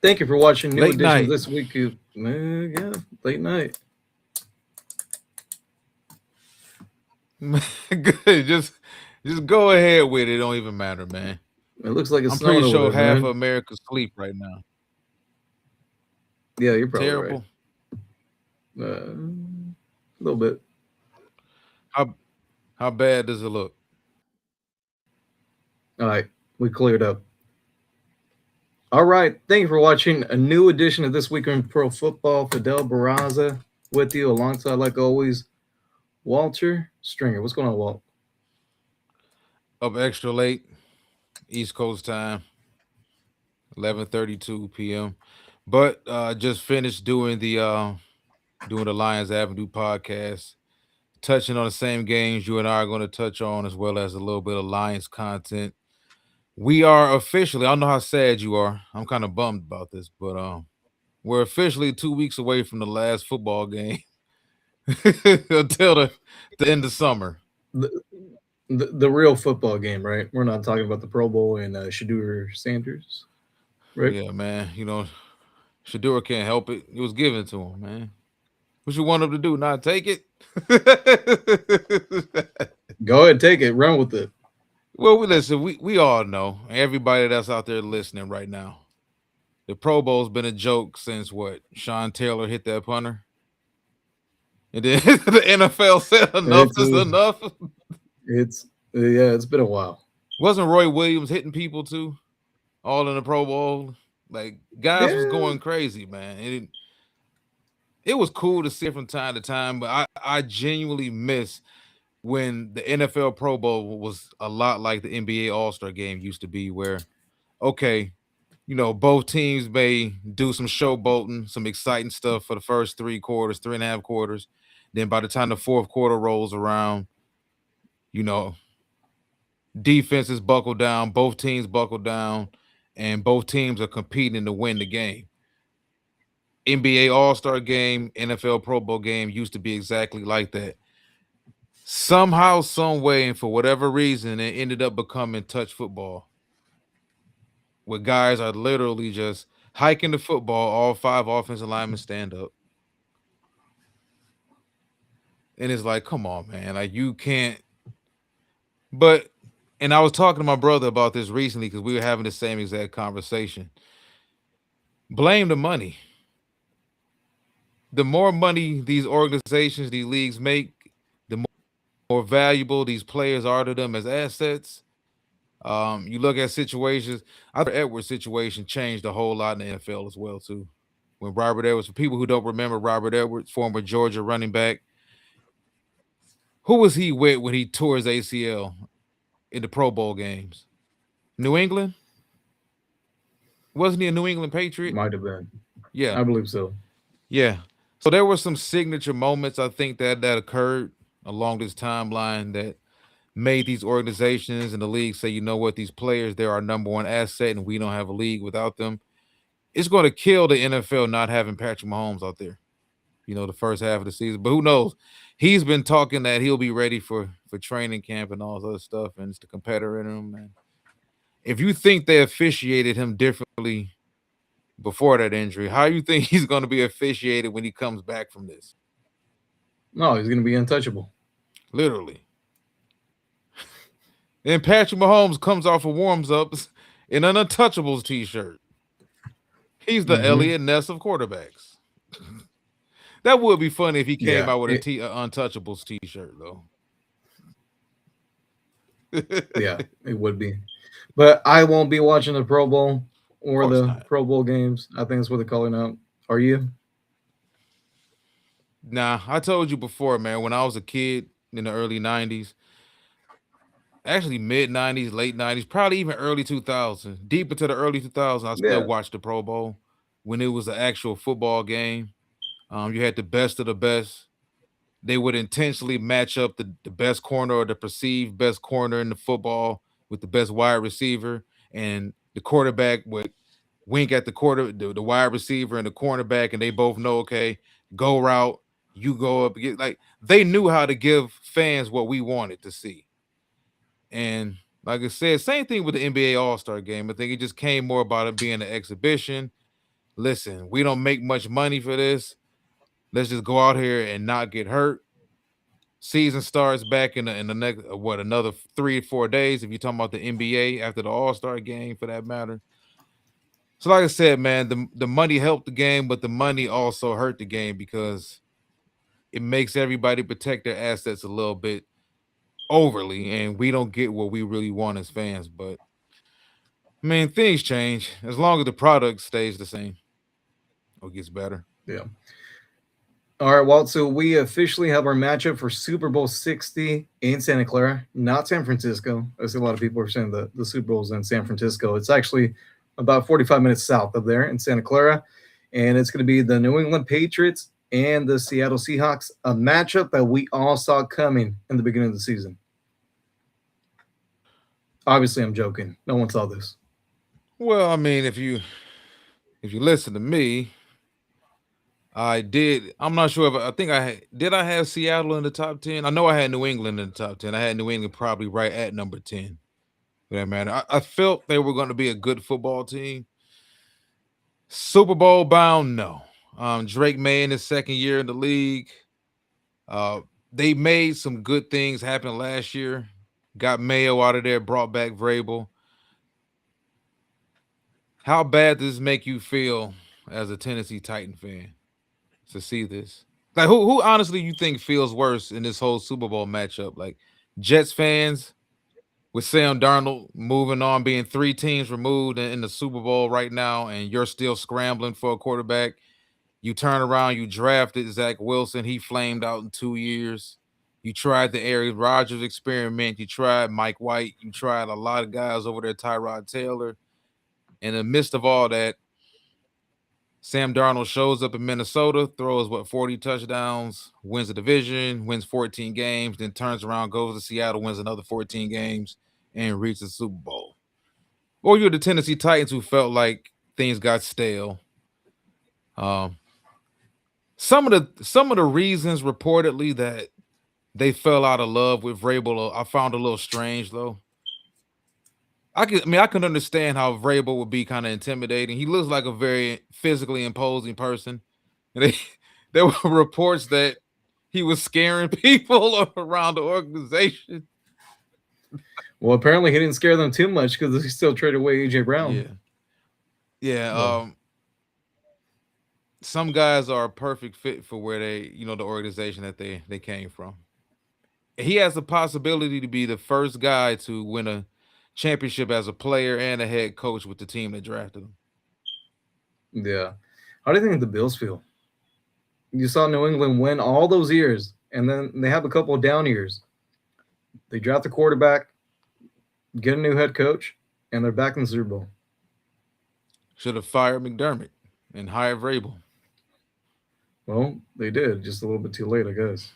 Thank you for watching new Late edition of night. this week of yeah, late night. Good. Just go ahead with it. It don't even matter, man. It looks like it's I'm pretty snowing over sure there, half of man. America sleep right now. Yeah, you're probably right. Terrible. A little bit. How how bad does it look? All right, we cleared up. All right, thank you for watching a new edition of This Week in Pro Football. Fidel Barraza with you alongside, like always, Walter Stringer. What's going on, Walt? Up extra late, East Coast time, 11:32 p.m. But just finished doing the Lions Avenue podcast, touching on the same games you and I are going to touch on, as well as a little bit of Lions content. We are officially, I don't know how sad you are. I'm kind of bummed about this, but we're officially 2 weeks away from the last football game until the end of summer. The, the real football game, right? We're not talking about the Pro Bowl and Shadur Sanders, right? Yeah, man. Shador can't help it. It was given to him, man. What you want him to do? Not take it? Go ahead, take it, run with it. Well, listen, we all know, everybody that's out there listening right now, the Pro Bowl's been a joke since what? Sean Taylor hit that punter? And then the NFL said enough It's is enough. it's yeah, it's been a while. Wasn't Roy Williams hitting people too? All in the Pro Bowl? Like, guys was Yeah, going crazy, man. It was cool to see it from time to time, but I genuinely miss when the NFL Pro Bowl was a lot like the NBA All-Star game used to be, where, okay, both teams may do some showboating, some exciting stuff for the first 3 quarters, 3.5 quarters. Then by the time the fourth quarter rolls around, you know, defenses buckle down, both teams buckle down, and both teams are competing to win the game. NBA All-Star game, NFL Pro Bowl game used to be exactly like that. Somehow, some way, and for whatever reason, it ended up becoming touch football, where guys are literally just hiking the football, all five offensive linemen stand up. And it's like, come on, man. Like, you can't. But, and I was talking to my brother about this recently because we were having the same exact conversation. Blame the money. The more money these organizations, these leagues make, the more valuable these players are to them as assets. You look at situations. I think Edwards' situation changed a whole lot in the NFL as well too. When Robert Edwards, for people who don't remember Robert Edwards, former Georgia running back, who was he with when he tore his ACL in the Pro Bowl games? New England? Wasn't he a New England Patriot? might have been. Yeah, I believe so. yeah. So there were some signature moments I think that occurred along this timeline that made these organizations and the league say, you know what, these players, they're our number one asset, and we don't have a league without them. It's going to kill the NFL not having Patrick Mahomes out there, the first half of the season. But who knows? He's been talking that he'll be ready for training camp and all this other stuff, and it's the competitor in him. And if you think they officiated him differently before that injury, how you think he's going to be officiated when he comes back from this? No, he's gonna be untouchable. Literally. Then Patrick Mahomes comes off of warms ups in an Untouchables t-shirt. He's the Hmm. Elliot Ness of quarterbacks. That would be funny if he came Yeah, out with a Untouchables t-shirt, though. yeah, it would be. But I won't be watching the Pro Bowl Of or course the not. Pro Bowl games. I think that's what they're calling out. Are you? Nah, I told you before, man, when I was a kid in the early 90s, actually mid 90s, late 90s, probably even early 2000s, deep into the early 2000s, I still Yeah. watched the Pro Bowl when it was an actual football game. You had the best of the best. They would intentionally match up the best corner or the perceived best corner in the football with the best wide receiver, and the quarterback would wink at the wide receiver and the cornerback, and they both know, okay, go route, you go up. Like, they knew how to give fans what we wanted to see. And like I said, same thing with the NBA All-Star game. I think it just came more about it being an exhibition. listen, we don't make much money for this. Let's just go out here and not get hurt. Season starts back in the next another 3 or 4 days. If you're talking about the NBA after the All-Star game, for that matter. So, like I said, man, the money helped the game, but the money also hurt the game because it makes everybody protect their assets a little bit overly, and we don't get what we really want as fans. But I mean, things change as long as the product stays the same or gets better. Yeah. All right, Walt. So we officially have our matchup for Super Bowl 60 in Santa Clara, not San Francisco. I see a lot of people are saying the Super Bowl's in San Francisco. It's actually about 45 minutes south of there in Santa Clara. And it's going to be the New England Patriots and the Seattle Seahawks, a matchup that we all saw coming in the beginning of the season. Obviously, I'm joking. No one saw this. Well, I mean, if you listen to me, I did. I'm not sure if I think did. I have Seattle in the top 10. I know I had New England in the top 10. I had New England probably right at number 10. For that matter, I felt they were going to be a good football team. Super Bowl bound, no. Drake May in his second year in the league. They made some good things happen last year. Got Mayo out of there, brought back Vrabel. How bad does this make you feel as a Tennessee Titan fan to see this? Like, who honestly you think feels worse in this whole Super Bowl matchup? Like Jets fans with Sam Darnold moving on, being 3 teams removed in the Super Bowl right now, and you're still scrambling for a quarterback. You turn around, you drafted Zach Wilson. He flamed out in 2 years. You tried the Aaron Rodgers experiment. You tried Mike White. You tried a lot of guys over there, Tyrod Taylor. In the midst of all that, Sam Darnold shows up in Minnesota, throws 40 touchdowns, wins the division, wins 14 games, then turns around, goes to Seattle, wins another 14 games, and reaches the Super Bowl. Or you're the Tennessee Titans who felt like things got stale. Some of the reasons reportedly that they fell out of love with Vrabel, I found a little strange though. I can understand how Vrabel would be kind of intimidating. He looks like a very physically imposing person. And there were reports that he was scaring people around the organization. Well, apparently he didn't scare them too much because he still traded away AJ Brown. Yeah. Yeah. Well, some guys are a perfect fit for where the organization that they came from. He has the possibility to be the first guy to win a championship as a player and a head coach with the team that drafted him. yeah. How do you think the Bills feel? You saw New England win all those years, and then they have a couple of down years. They draft a quarterback, get a new head coach, and they're back in the Super Bowl. Should have fired McDermott and hired Vrabel. Well, they did, just a little bit too late, I guess.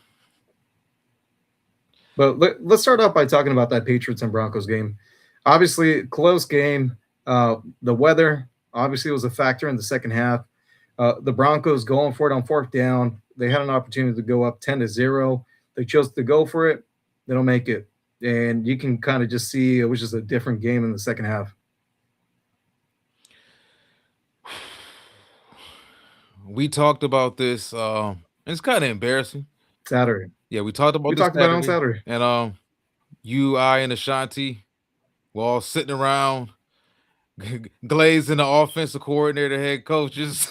But let's start off by talking about that Patriots and Broncos game. Obviously, close game. The weather obviously was a factor in the second half. The Broncos going for it on fourth down. They had an opportunity to go up 10-0. They chose to go for it. They don't make it. And you can kind of just see it was just a different game in the second half. We talked about this. It's kind of embarrassing. Saturday. Yeah, we talked about We this talked about it on Saturday. And you, I, and Ashanti were all sitting around glazing the offensive coordinator, head coaches.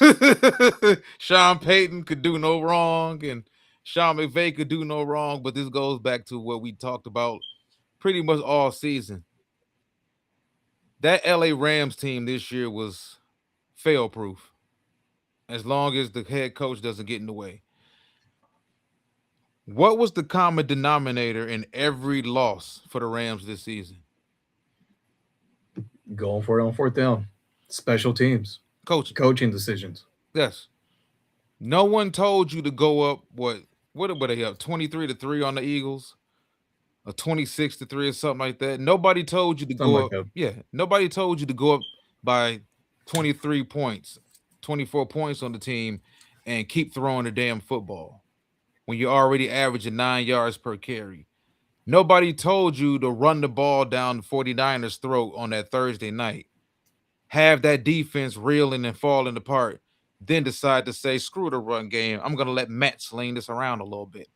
Sean Payton could do no wrong, and Sean McVay could do no wrong. But this goes back to what we talked about pretty much all season. That LA Rams team this year was fail proof as long as the head coach doesn't get in the way. What was the common denominator in every loss for the Rams this season? Going for it on fourth down. Special teams. Coaching decisions. Yes. No one told you to go up what were they up 23-3 on the Eagles? Or 26-3 or something like that. Nobody told you to Something go like up. that. Yeah. Nobody told you to go up by 23 points, 24 points on the team and keep throwing the damn football when you're already averaging 9 yards per carry. Nobody told you to run the ball down the 49ers' throat on that Thursday night. have that defense reeling and falling apart, then decide to say, screw the run game. I'm going to let Matt sling this around a little bit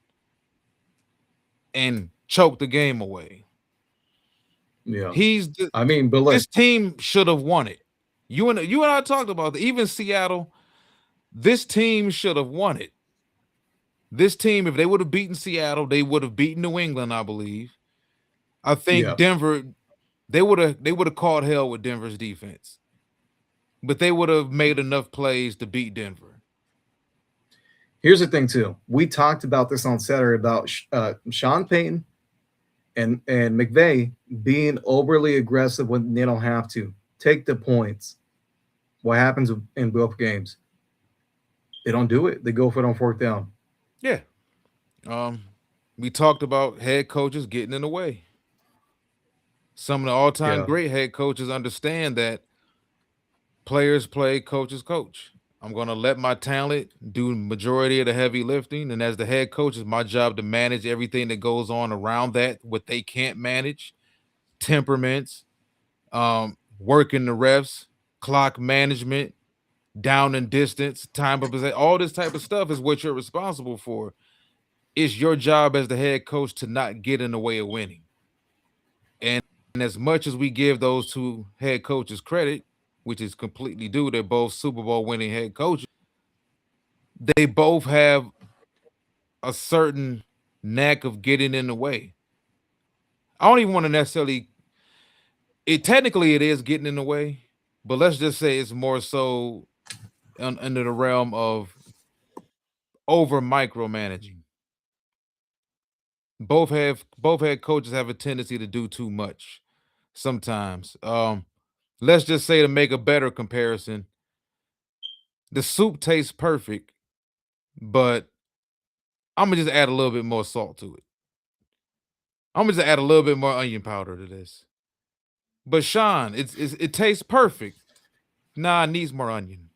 and choke the game away. Yeah. He's the, I mean, but like, this team should have won it. You and I talked about it. Even Seattle, this team should have won it. This team, if they would have beaten Seattle, they would have beaten New England, I believe. I think yeah. Denver, they would have caught hell with Denver's defense, but they would have made enough plays to beat Denver. Here's the thing, too. We talked about this on Saturday about Sean Payton and McVay being overly aggressive when they don't have to. Take the points. What happens in both games? They don't do it. They go for it on fourth down. Yeah. Um, we talked about head coaches getting in the way. Some of the all-time Yeah. great head coaches understand that players play, coaches coach. I'm going to let my talent do majority of the heavy lifting, and as the head coach, it's my job to manage everything that goes on around that, what they can't manage, temperaments, working the refs, clock management, down and distance, time of possession, all this type of stuff is what you're responsible for. It's your job as the head coach to not get in the way of winning. And as much as we give those two head coaches credit, which is completely due, they're both Super Bowl winning head coaches. They both have a certain knack of getting in the way. I don't even want to necessarily. It technically it is getting in the way, but let's just say it's more so under the realm of over micromanaging. Both head coaches have a tendency to do too much sometimes. Let's just say to make a better comparison, the soup tastes perfect, but I'm gonna just add a little bit more salt to it. I'm gonna just add a little bit more onion powder to this. But Sean, it tastes perfect. Nah, it needs more onion.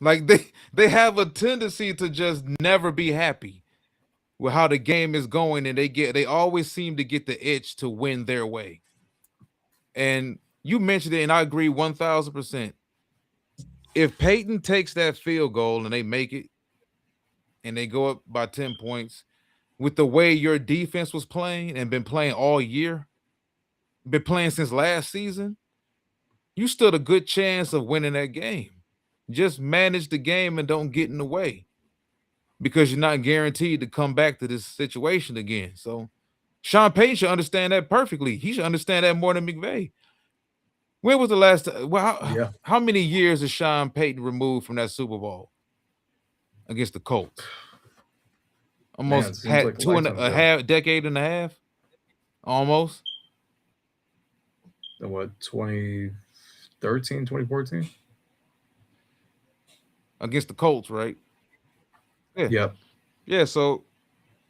Like they have a tendency to just never be happy with how the game is going, and they always seem to get the itch to win their way. And you mentioned it, and I agree 1,000%. If Peyton takes that field goal and they make it, and they go up by 10 points, with the way your defense was playing and been playing all year, been playing since last season, you stood a good chance of winning that game. Just manage the game and don't get in the way, because you're not guaranteed to come back to this situation again. So Sean Payton should understand that perfectly. He should understand that more than McVay. When was the last time? Well, Yeah. how many years is Sean Payton removed from that Super Bowl against the Colts? Man, it Almost seems had like a two and lifetime a ago. half, decade and a half, almost What, 2013, 2014? against the Colts, right? Yeah, Yep. yeah. So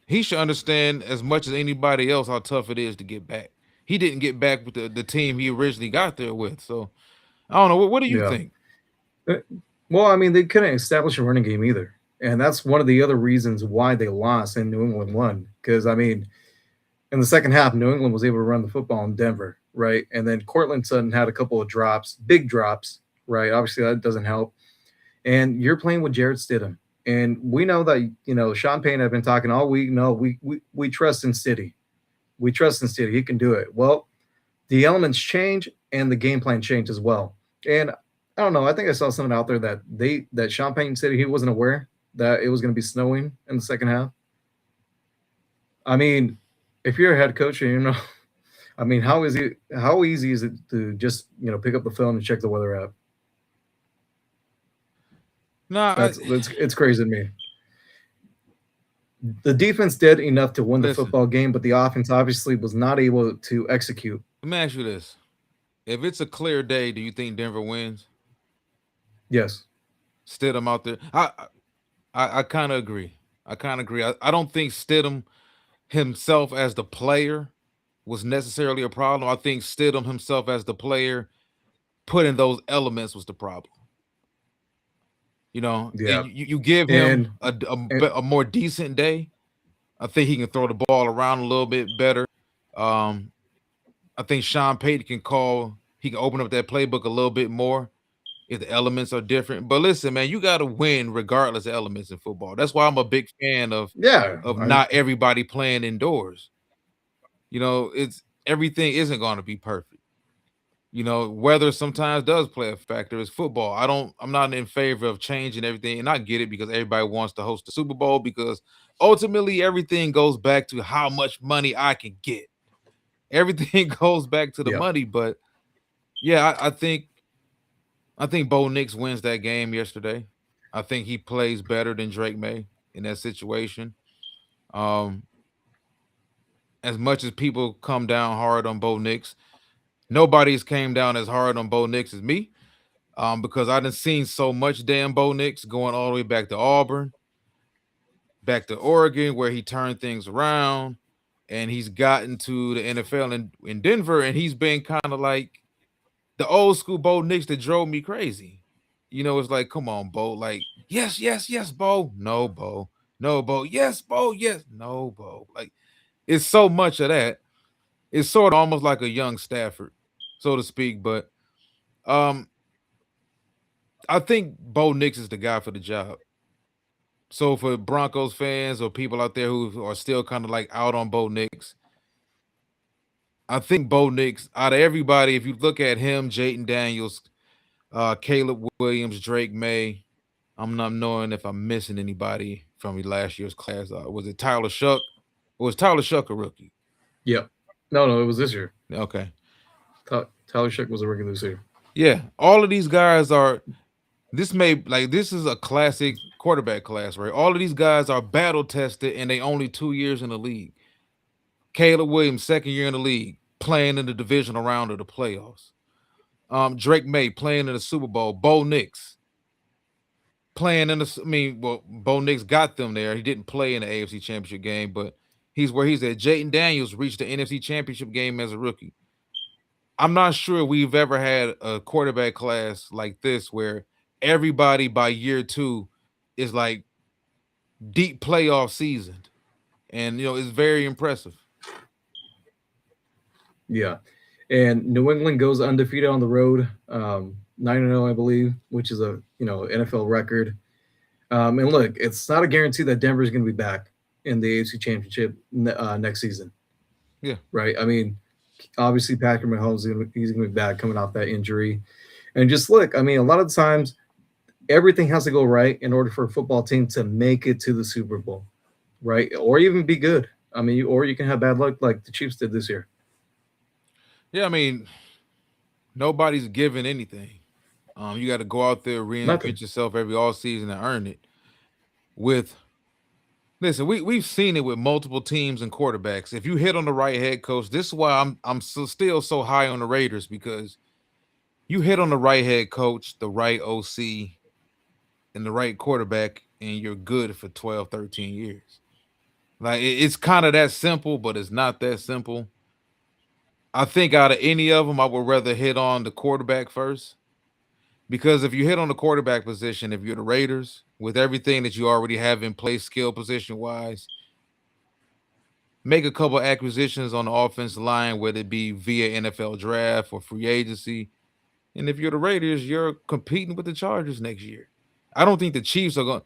he should understand as much as anybody else how tough it is to get back. He didn't get back with the team he originally got there with. So I don't know. What do you Yeah. think? Uh, Well, I mean, they couldn't establish a running game either. And that's one of the other reasons why they lost and New England won. Because, I mean, in the second half, New England was able to run the football in Denver, right? And then Cortland Sutton had a couple of drops, big drops, right? Obviously, that doesn't help. And you're playing with Jared Stidham. And we know that, Sean Payne have been talking all week. No, we trust in City. We trust in City. He can do it. Well, the elements change and the game plan changed as well. And I don't know. I think I saw something out there that Sean Payton said he wasn't aware that it was going to be snowing in the second half. I mean, if you're a head coach and I mean, how easy is it to just pick up the phone and check the weather app? Nah, That's it's crazy to me. The defense did enough to win the listen. football game, but the offense obviously was not able to execute. Let me ask you this: if it's a clear day, do you think Denver wins? Yes. Stidham out there, I kind of agree. I kind of agree. I don't think Stidham himself as the player was necessarily a problem. I think Stidham himself as the player putting those elements was the problem. Yeah. You give him And, and a more decent day. I think he can throw the ball around a little bit better. Um, I think Sean Payton can call he can open up that playbook a little bit more if the elements are different. But listen, man, you got to win regardless of elements in football. That's why I'm a big fan Yeah, of I, not everybody playing indoors. It's everything isn't going to be perfect. Weather sometimes does play a factor. It's football. I'm not in favor of changing everything, and I get it because everybody wants to host the Super Bowl because ultimately everything goes back to how much money I can get. Everything goes back to the yeah, money, but yeah, I think Bo Nix wins that game yesterday. I think he plays better than Drake May in that situation. Um, as much as people come down hard on Bo Nix, nobody's came down as hard on Bo Nix as me. Because I done seen so much damn Bo Nix going all the way back to Auburn, back to Oregon, where he turned things around, and he's gotten to the NFL in Denver, and he's been kind of like the old school Bo Nix that drove me crazy. It's like, come on, Bo. Like, yes, yes, yes, Bo. No, Bo. No, Bo. Yes, Bo. Yes. No, Bo. Like, it's so much of that. It's sort of almost like a young Stafford, so to speak. But um, I think Bo Nix is the guy for the job. So for Broncos fans or people out there who are still kind of like out on Bo Nix, I think Bo Nix, out of everybody, if you look at him, Jayden Daniels, Caleb Williams, Drake May, I'm not knowing if I'm missing anybody from last year's class. Was it Tyler Shuck? Or was Tyler Shuck a rookie? yeah. No, it was this year. Okay. Tyler Shook was a rookie this year. Yeah. All of these guys are this is a classic quarterback class, right? All of these guys are battle tested and they only 2 years in the league. Caleb Williams, second year in the league, playing in the divisional round of the playoffs. Drake May playing in the Super Bowl. Bo Nix playing in the. I mean, well, Bo Nix got them there. He didn't play in the AFC Championship game, but he's where he's at. Jayden Daniels reached the NFC Championship game as a rookie. I'm not sure we've ever had a quarterback class like this where everybody by year two is like deep playoff seasoned, and it's very impressive. Yeah, and New England goes undefeated on the road, 9-0, I believe, which is a NFL record. And look, it's not a guarantee that Denver's going to be back in the AFC Championship next season, Yeah. right? I mean, obviously Patrick Mahomes he's going to be back coming off that injury, and just look, I mean, a lot of times everything has to go right in order for a football team to make it to the Super Bowl, right? Or even be good. I mean, or you can have bad luck like the Chiefs did this year. Yeah, I mean, nobody's given anything. You got to go out there, Nothing. reinvent yourself every all season and earn it. With listen, we've seen it with multiple teams and quarterbacks. If you hit on the right head coach, this is why I'm still so high on the Raiders because you hit on the right head coach, the right OC, and the right quarterback, and you're good for 12, 13 years. Like it's kind of that simple, but it's not that simple. I think out of any of them, I would rather hit on the quarterback first. Because if you hit on the quarterback position, if you're the Raiders, with everything that you already have in place, skill position wise, make a couple acquisitions on the offensive line, whether it be via NFL draft or free agency. And if you're the Raiders, you're competing with the Chargers next year. I don't think the Chiefs are going.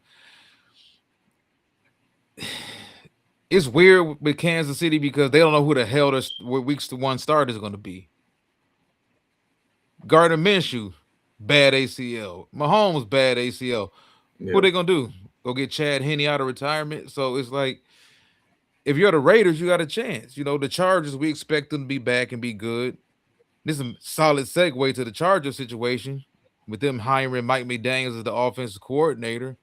It's weird with Kansas City because they don't know who the hell their week's one start is going to be. Gardner Minshew, bad ACL. Mahomes, bad ACL. What Yeah. are they gonna do? Go get Chad Henne out of retirement? So it's like if you're the Raiders, you got a chance. The Chargers, we expect them to be back and be good. This is a solid segue to the Chargers situation with them hiring Mike McDaniels as the offensive coordinator.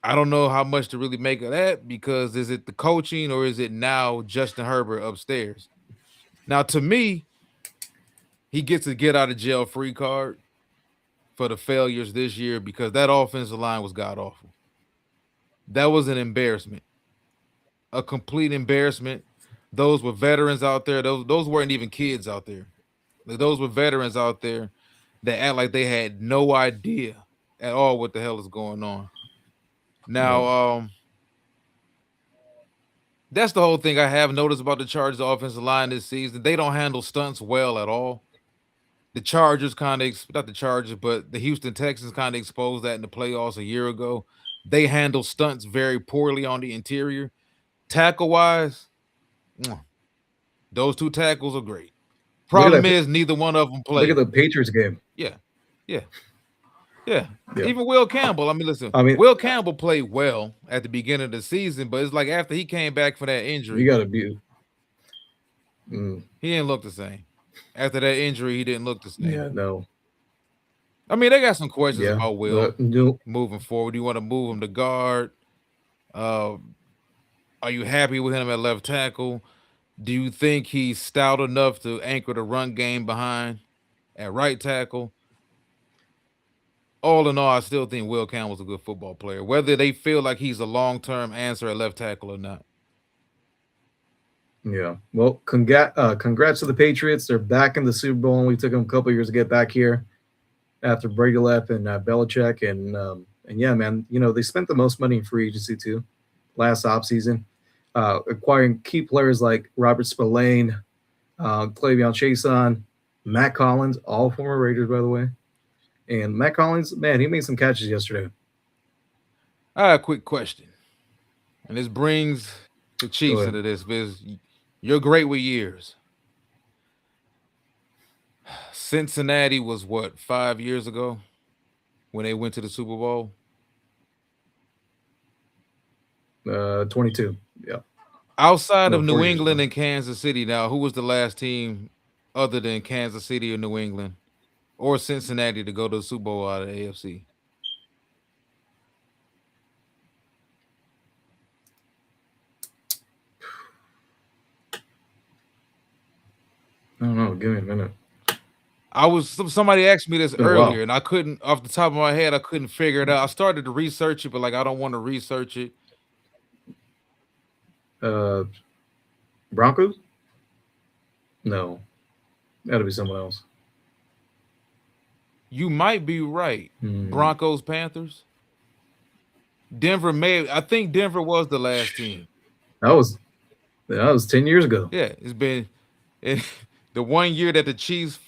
I don't know how much to really make of that because is it the coaching or is it now Justin Herbert upstairs? Now, to me, he gets a get out of jail free card for the failures this year because that offensive line was god awful. That was an embarrassment, a complete embarrassment. Those were veterans out there. Those weren't even kids out there. Like, those were veterans out there that act like they had no idea at all what the hell is going on. Yeah. Now, that's the whole thing I have noticed about the Chargers offensive line this season. They don't handle stunts well at all. The Chargers kind of not the Chargers, but the Houston Texans kind of exposed that in the playoffs a year ago. They handle stunts very poorly on the interior. Tackle wise, those two tackles are great. Look at Problem that. is, neither one of them Look at play. the Patriots game. Yeah, yeah, yeah. Yeah. Even Will Campbell. I mean, listen, I mean, Will Campbell played well at the beginning of the season, but it's like after he came back for that you injury, got to be. Mm, he didn't look the same. After that injury, he didn't look the same. yeah, no. I mean, they got some questions Yeah. about Will No. moving forward. Do you want to move him to guard? Uh, are you happy with him at left tackle? Do you think he's stout enough to anchor the run game behind at right tackle? All in all, I still think Will Campbell's a good football player, whether they feel like he's a long-term answer at left tackle or not. Yeah. Well, congrats to the Patriots. They're back in the Super Bowl. Only took them a couple years to get back here after Brady left and Belichick. And yeah, man, they spent the most money in free agency too last offseason, acquiring key players like Robert Spillane, Clavion Chason, Matt Collins, all former Raiders, by the way. And Matt Collins, man, he made some catches yesterday. I have a quick question, and this brings the Go Chiefs ahead. into this because you're great with years. Cincinnati was what, 5 years ago when they went to the Super Bowl? 22. Yeah. Outside of No, New 4 years England ago. and Kansas City, now who was the last team other than Kansas City or New England or Cincinnati to go to the Super Bowl out of the AFC? I don't know. Give me a minute. Somebody asked me It's this been a earlier, while. and I couldn't off the top of my head. I couldn't figure it out. I started to research it, but like I don't want to research it. Uh, Broncos? No, that'll be someone else. You might be right. Hmm. Broncos, Panthers, Denver. I think Denver was the last team. That was 10 years ago. Yeah, it's been it, the 1 year that the Chiefs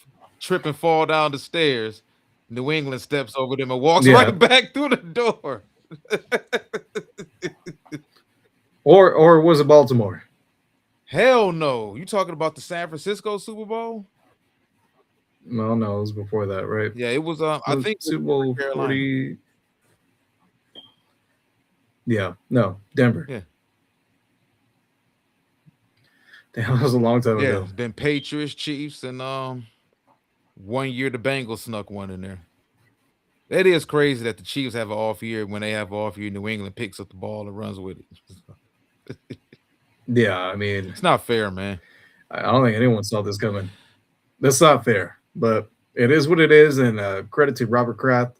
trip and fall down the stairs. New England steps over them and walks Yeah. right back through the door. Or was it Baltimore? Hell no! You talking about the San Francisco Super Bowl? Well, no, it was before that, right? Yeah, it was. It I was think it was Super Denver, Bowl Carolina. 40. Yeah, no, Denver. Yeah, Damn, that was a long time yeah. ago. Then Patriots, Chiefs, and 1 year the Bengals snuck one in there. That is crazy that the Chiefs have an off year when they have an off year. New England picks up the ball and runs with it. Yeah, I mean, It's not fair, man. I don't think anyone saw this coming. That's not fair, but it is what it is. And credit to Robert Kraft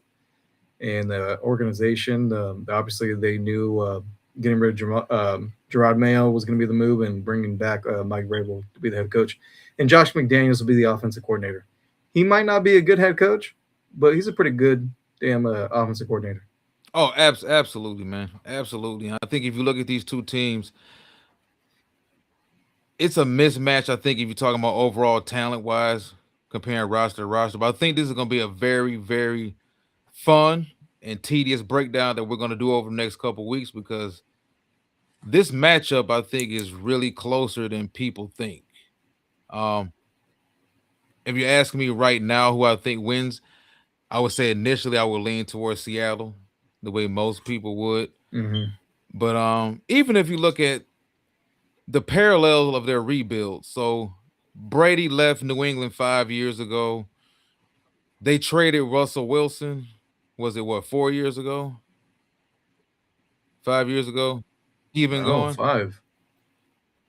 and the organization. Obviously, they knew getting rid of Gerard Mayo was going to be the move, and bringing back Mike Vrabel to be the head coach, and Josh McDaniels will be the offensive coordinator. He might not be a good head coach, but he's a pretty good damn offensive coordinator. Oh, absolutely, man. Absolutely. I think if you look at these two teams, it's a mismatch. I think if you're talking about overall talent wise, comparing roster to roster, but I think this is going to be a very, very fun and tedious breakdown that we're going to do over the next couple weeks because this matchup I think is really closer than people think. Um, if you ask me right now who I think wins, I would say initially I would lean towards Seattle, the way most people would. Mm-hmm. But even if you look at the parallel of their rebuild, so Brady left New England 5 years ago. They traded Russell Wilson. Was it what, 4 years ago? 5 years ago? He been Oh, gone. 5.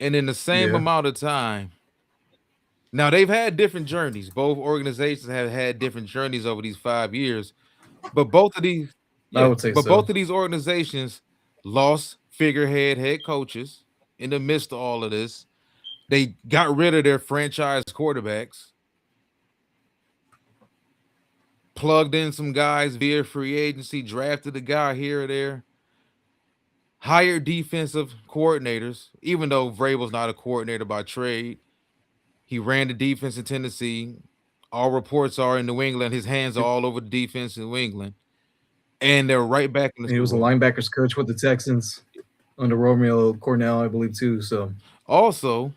And in the same Yeah, amount of time, now they've had different journeys. Both organizations have had different journeys over these 5 years. But both of these, I yeah, would say but so. both of these organizations lost figurehead head coaches in the midst of all of this. They got rid of their franchise quarterbacks, plugged in some guys via free agency, drafted a guy here or there, hired defensive coordinators, even though Vrabel's not a coordinator by trade. He ran the defense in Tennessee, All reports are in New England. His hands are all over the defense in New England, and they're right back in the And he Super was a Bowl. linebackers coach with the Texans under Romeo Cornell, I believe, too. So Also,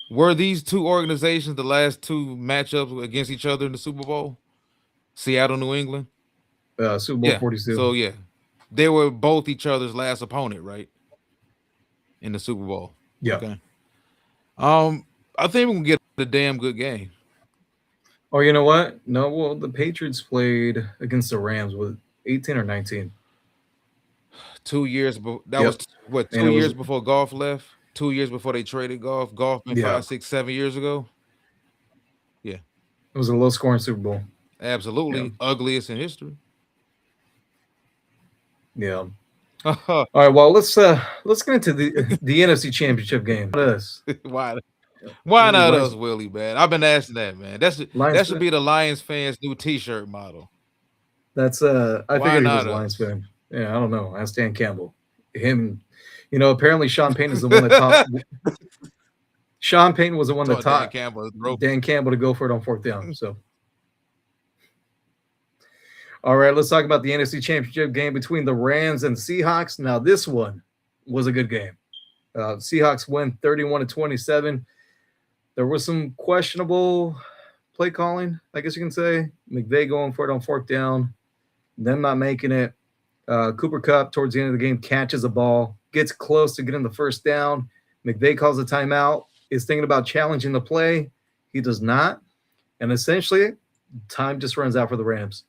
were these two organizations the last two matchups against each other in the Super Bowl? Seattle, New England. Super Bowl Yeah. 42. So yeah, they were both each other's last opponent, right, in the Super Bowl. Yeah. Okay. I think we can get a damn good game. Oh, you know what? No, well, the Patriots played against the Rams with 18 or 19. 2 years, that was Yep. what, And 2 years before Golf left. 2 years before they traded Golf. Golf been yeah, 5, 6, 7 years ago. Yeah, it was a low scoring Super Bowl. Yeah. absolutely ugliest in history. Yeah. All right. Well, let's get into the NFC Championship game. Us. Why? Why Ooh, not us, Willie? Man, I've been asking that, man. Lions. That should be the Lions fans' new T-shirt model. That's I Why figured he was not a Lions us? fan. Yeah, I don't know. Ask Dan Campbell. Him, apparently Sean Payton is the one that taught. Sean Payton was the one that Taught Dan taught Campbell the ropes. Dan Campbell to go for it on fourth down. So, all right, let's talk about the NFC Championship game between the Rams and Seahawks. Now, this one was a good game. Seahawks win 31-27. There was some questionable play calling, I guess you can say. McVay going for it on fourth down, them not making it. Cooper Kupp, towards the end of the game, catches a ball, gets close to getting the first down. McVay calls a timeout, is thinking about challenging the play. He does not. And essentially, time just runs out for the Rams.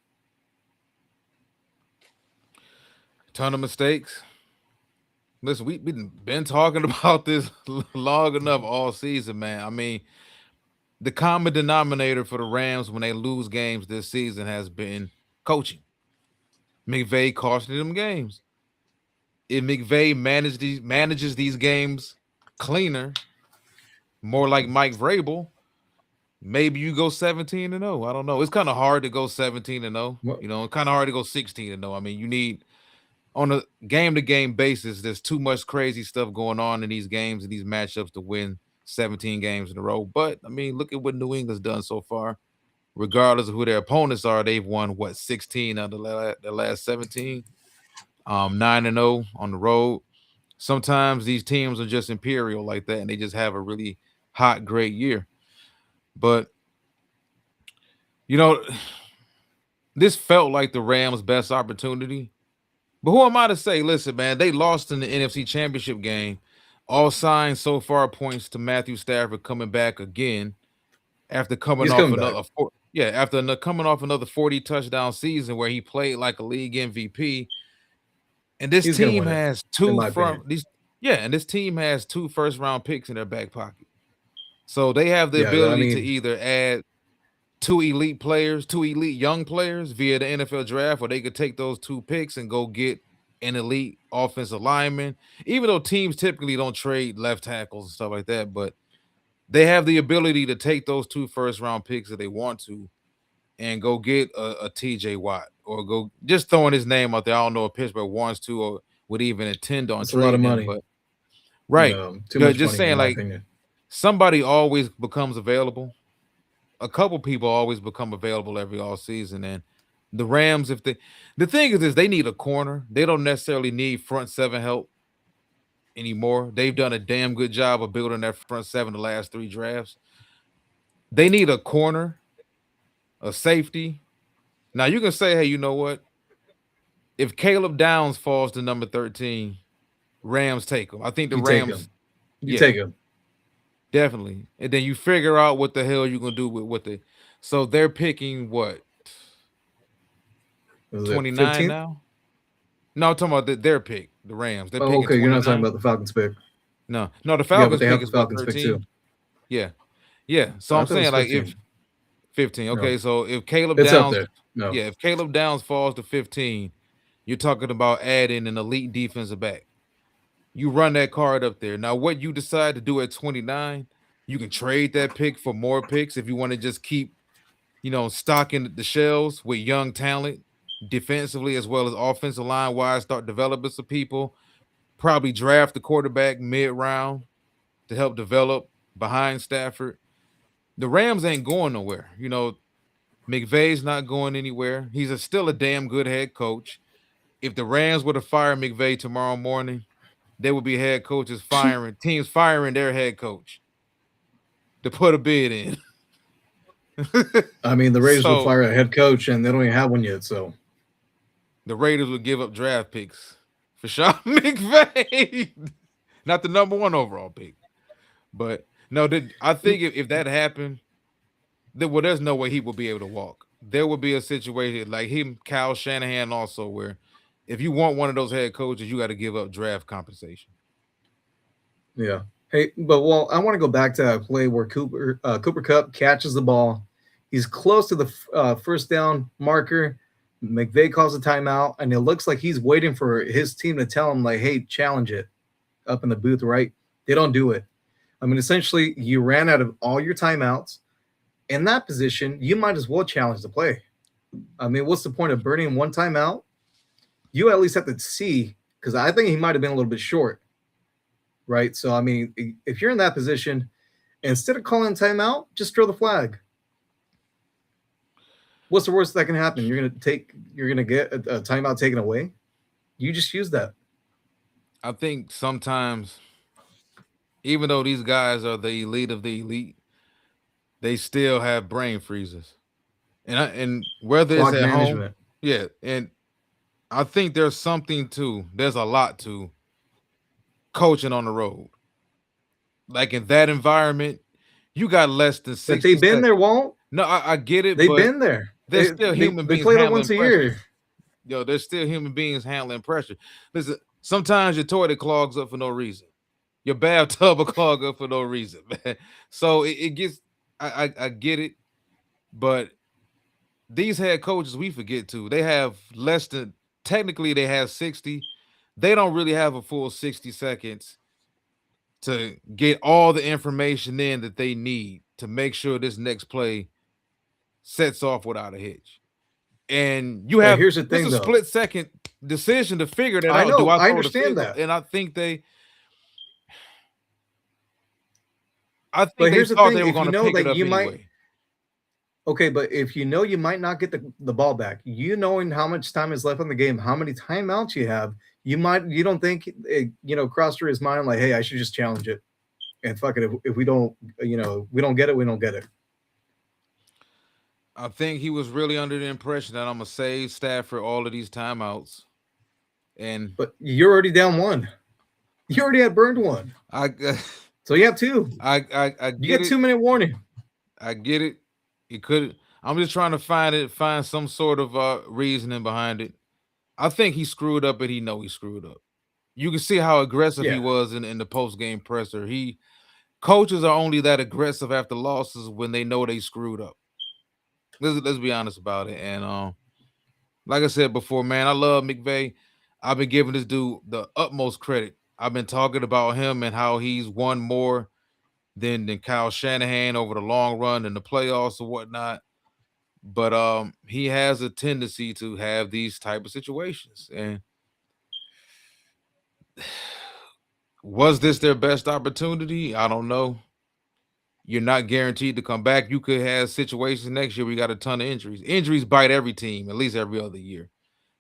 Ton of mistakes. Listen, we've been talking about this long enough all season, man. I mean, the common denominator for the Rams when they lose games this season has been coaching. McVay costing them games. If McVay manages these games cleaner, more like Mike Vrabel, maybe you go 17-0. I don't know. It's kind of hard to go 17-0. Well, It's kind of hard to go 16-0. I mean, you need, on a game-to-game basis, there's too much crazy stuff going on in these games and these matchups to win 17 games in a row. But, I mean, look at what New England's done so far. Regardless of who their opponents are, they've won, 16 out of the last 17? 9-0 on the road. Sometimes these teams are just imperial like that, and they just have a really hot, great year. But, this felt like the Rams' best opportunity. But who am I to say? Listen, man, they lost in the NFC Championship game. All signs so far points to Matthew Stafford coming back again after coming he's off coming back. coming off another 40 touchdown season where he played like a league MVP. And this He's going to team win it, has in two my opinion. this team has 2 first-round picks in their back pocket. So they have the Yeah, I ability to mean, either add 2 elite young players via the NFL draft, or they could take those 2 picks and go get an elite offensive lineman. Even though teams typically don't trade left tackles and stuff like that, but they have the ability to take those 2 first-round picks if they want to and go get a TJ Watt, or go just throwing his name out there. I don't know if Pittsburgh wants to or would even intend on it's a lot of trading him, money. but right. Too much Just money, in saying, my like, opinion. somebody always becomes available. A couple people always become available every all season. And the Rams, the thing is they need a corner. They don't necessarily need front seven help anymore. They've done a damn good job of building their front seven the last 3 drafts. They need a corner, a safety. Now you can say, hey, you know what? If Caleb Downs falls to number 13, Rams take him. I think the You take Rams, him. You take him. definitely. And then you figure out what the hell you're gonna do with the. So they're picking what? Was it 29 15th? now? No, I'm talking about their pick, the Rams. They're Oh, picking okay. You're not talking 29. about the Falcons pick. No, the Yeah, but Falcons they have pick the is what, Falcons pick too. 13? Yeah. So I I'm thought it was saying, like, 15. if 15, No, okay. So if Caleb it's up Downs, there. No, if Caleb Downs falls to 15, you're talking about adding an elite defensive back. You run that card up there. Now, what you decide to do at 29, you can trade that pick for more picks if you want to just keep, stocking the shelves with young talent defensively as well as offensive line wise, start developing some people, probably draft the quarterback mid-round to help develop behind Stafford. The Rams ain't going nowhere. McVay's not going anywhere. Still a damn good head coach. If the Rams were to fire McVay tomorrow morning, there would be teams firing their head coach to put a bid in. I mean, the Raiders will So fire a head coach, and they don't even have one yet. So the Raiders would give up draft picks for Sean McVay, not the number 1 overall pick. But no, I think if that happened, there's no way he will be able to walk. There will be a situation like him, Kyle Shanahan, also where if you want one of those head coaches, you got to give up draft compensation. yeah. Hey, but I want to go back to that play where Cooper Kupp catches the ball. He's close to the first down marker. McVay calls a timeout, and it looks like he's waiting for his team to tell him, like, hey, challenge it up in the booth, right? They don't do it. I mean, essentially, you ran out of all your timeouts. In that position, you might as well challenge the play. I mean, what's the point of burning one timeout? You at least have to see, because I think he might have been a little bit short, right? So, I mean, if you're in that position, instead of calling timeout, just throw the flag. What's the worst that can happen? You're gonna get a timeout taken away. You just use that. I think sometimes, even though these guys are the elite of the elite, they still have brain freezes, and whether it's Clock at home, management. yeah, and I think there's a lot to coaching on the road. Like in that environment, you got less than But 60 they've been seconds. there, Walt. No, I get it, They've but been there. there's still human They beings play that handling once a pressure. year. There's still human beings handling pressure. Listen, sometimes your toilet clogs up for no reason. Your bathtub will clog up for no reason, man. So it gets, I get it, but these head coaches, we forget too. They have technically they have 60. They don't really have a full 60 seconds to get all the information in that they need to make sure this next play sets off without a hitch. And Here's the this thing, a though. split second decision to figure that I out. Do know. I I throw the understand field goal? that. And I think they But here's the thought thing: they were if going you to know pick it that up you might, anyway. okay, but if you know you might not get the ball back, you knowing how much time is left in the game, how many timeouts you have, you don't think cross through his mind like, hey, I should just challenge it and fuck it. If we don't, we don't get it, we don't get it. I think he was really under the impression that I'm gonna save Stafford all of these timeouts, and But you're already down one. You already had burned one, I so you have two. I You get get it. 2 minute warning. I get it. It could. I'm just trying to find some sort of reasoning behind it. I think he screwed up, and he screwed up. You can see how aggressive he Yeah, was in the post game presser. Coaches are only that aggressive after losses when they know they screwed up. Let's be honest about it. And like I said before, man, I love McVay. I've been giving this dude the utmost credit. I've been talking about him and how he's won more than Kyle Shanahan over the long run in the playoffs or whatnot. But he has a tendency to have these type of situations. And was this their best opportunity? I don't know. You're not guaranteed to come back. You could have situations next year where you got a ton of injuries. Injuries bite every team, at least every other year.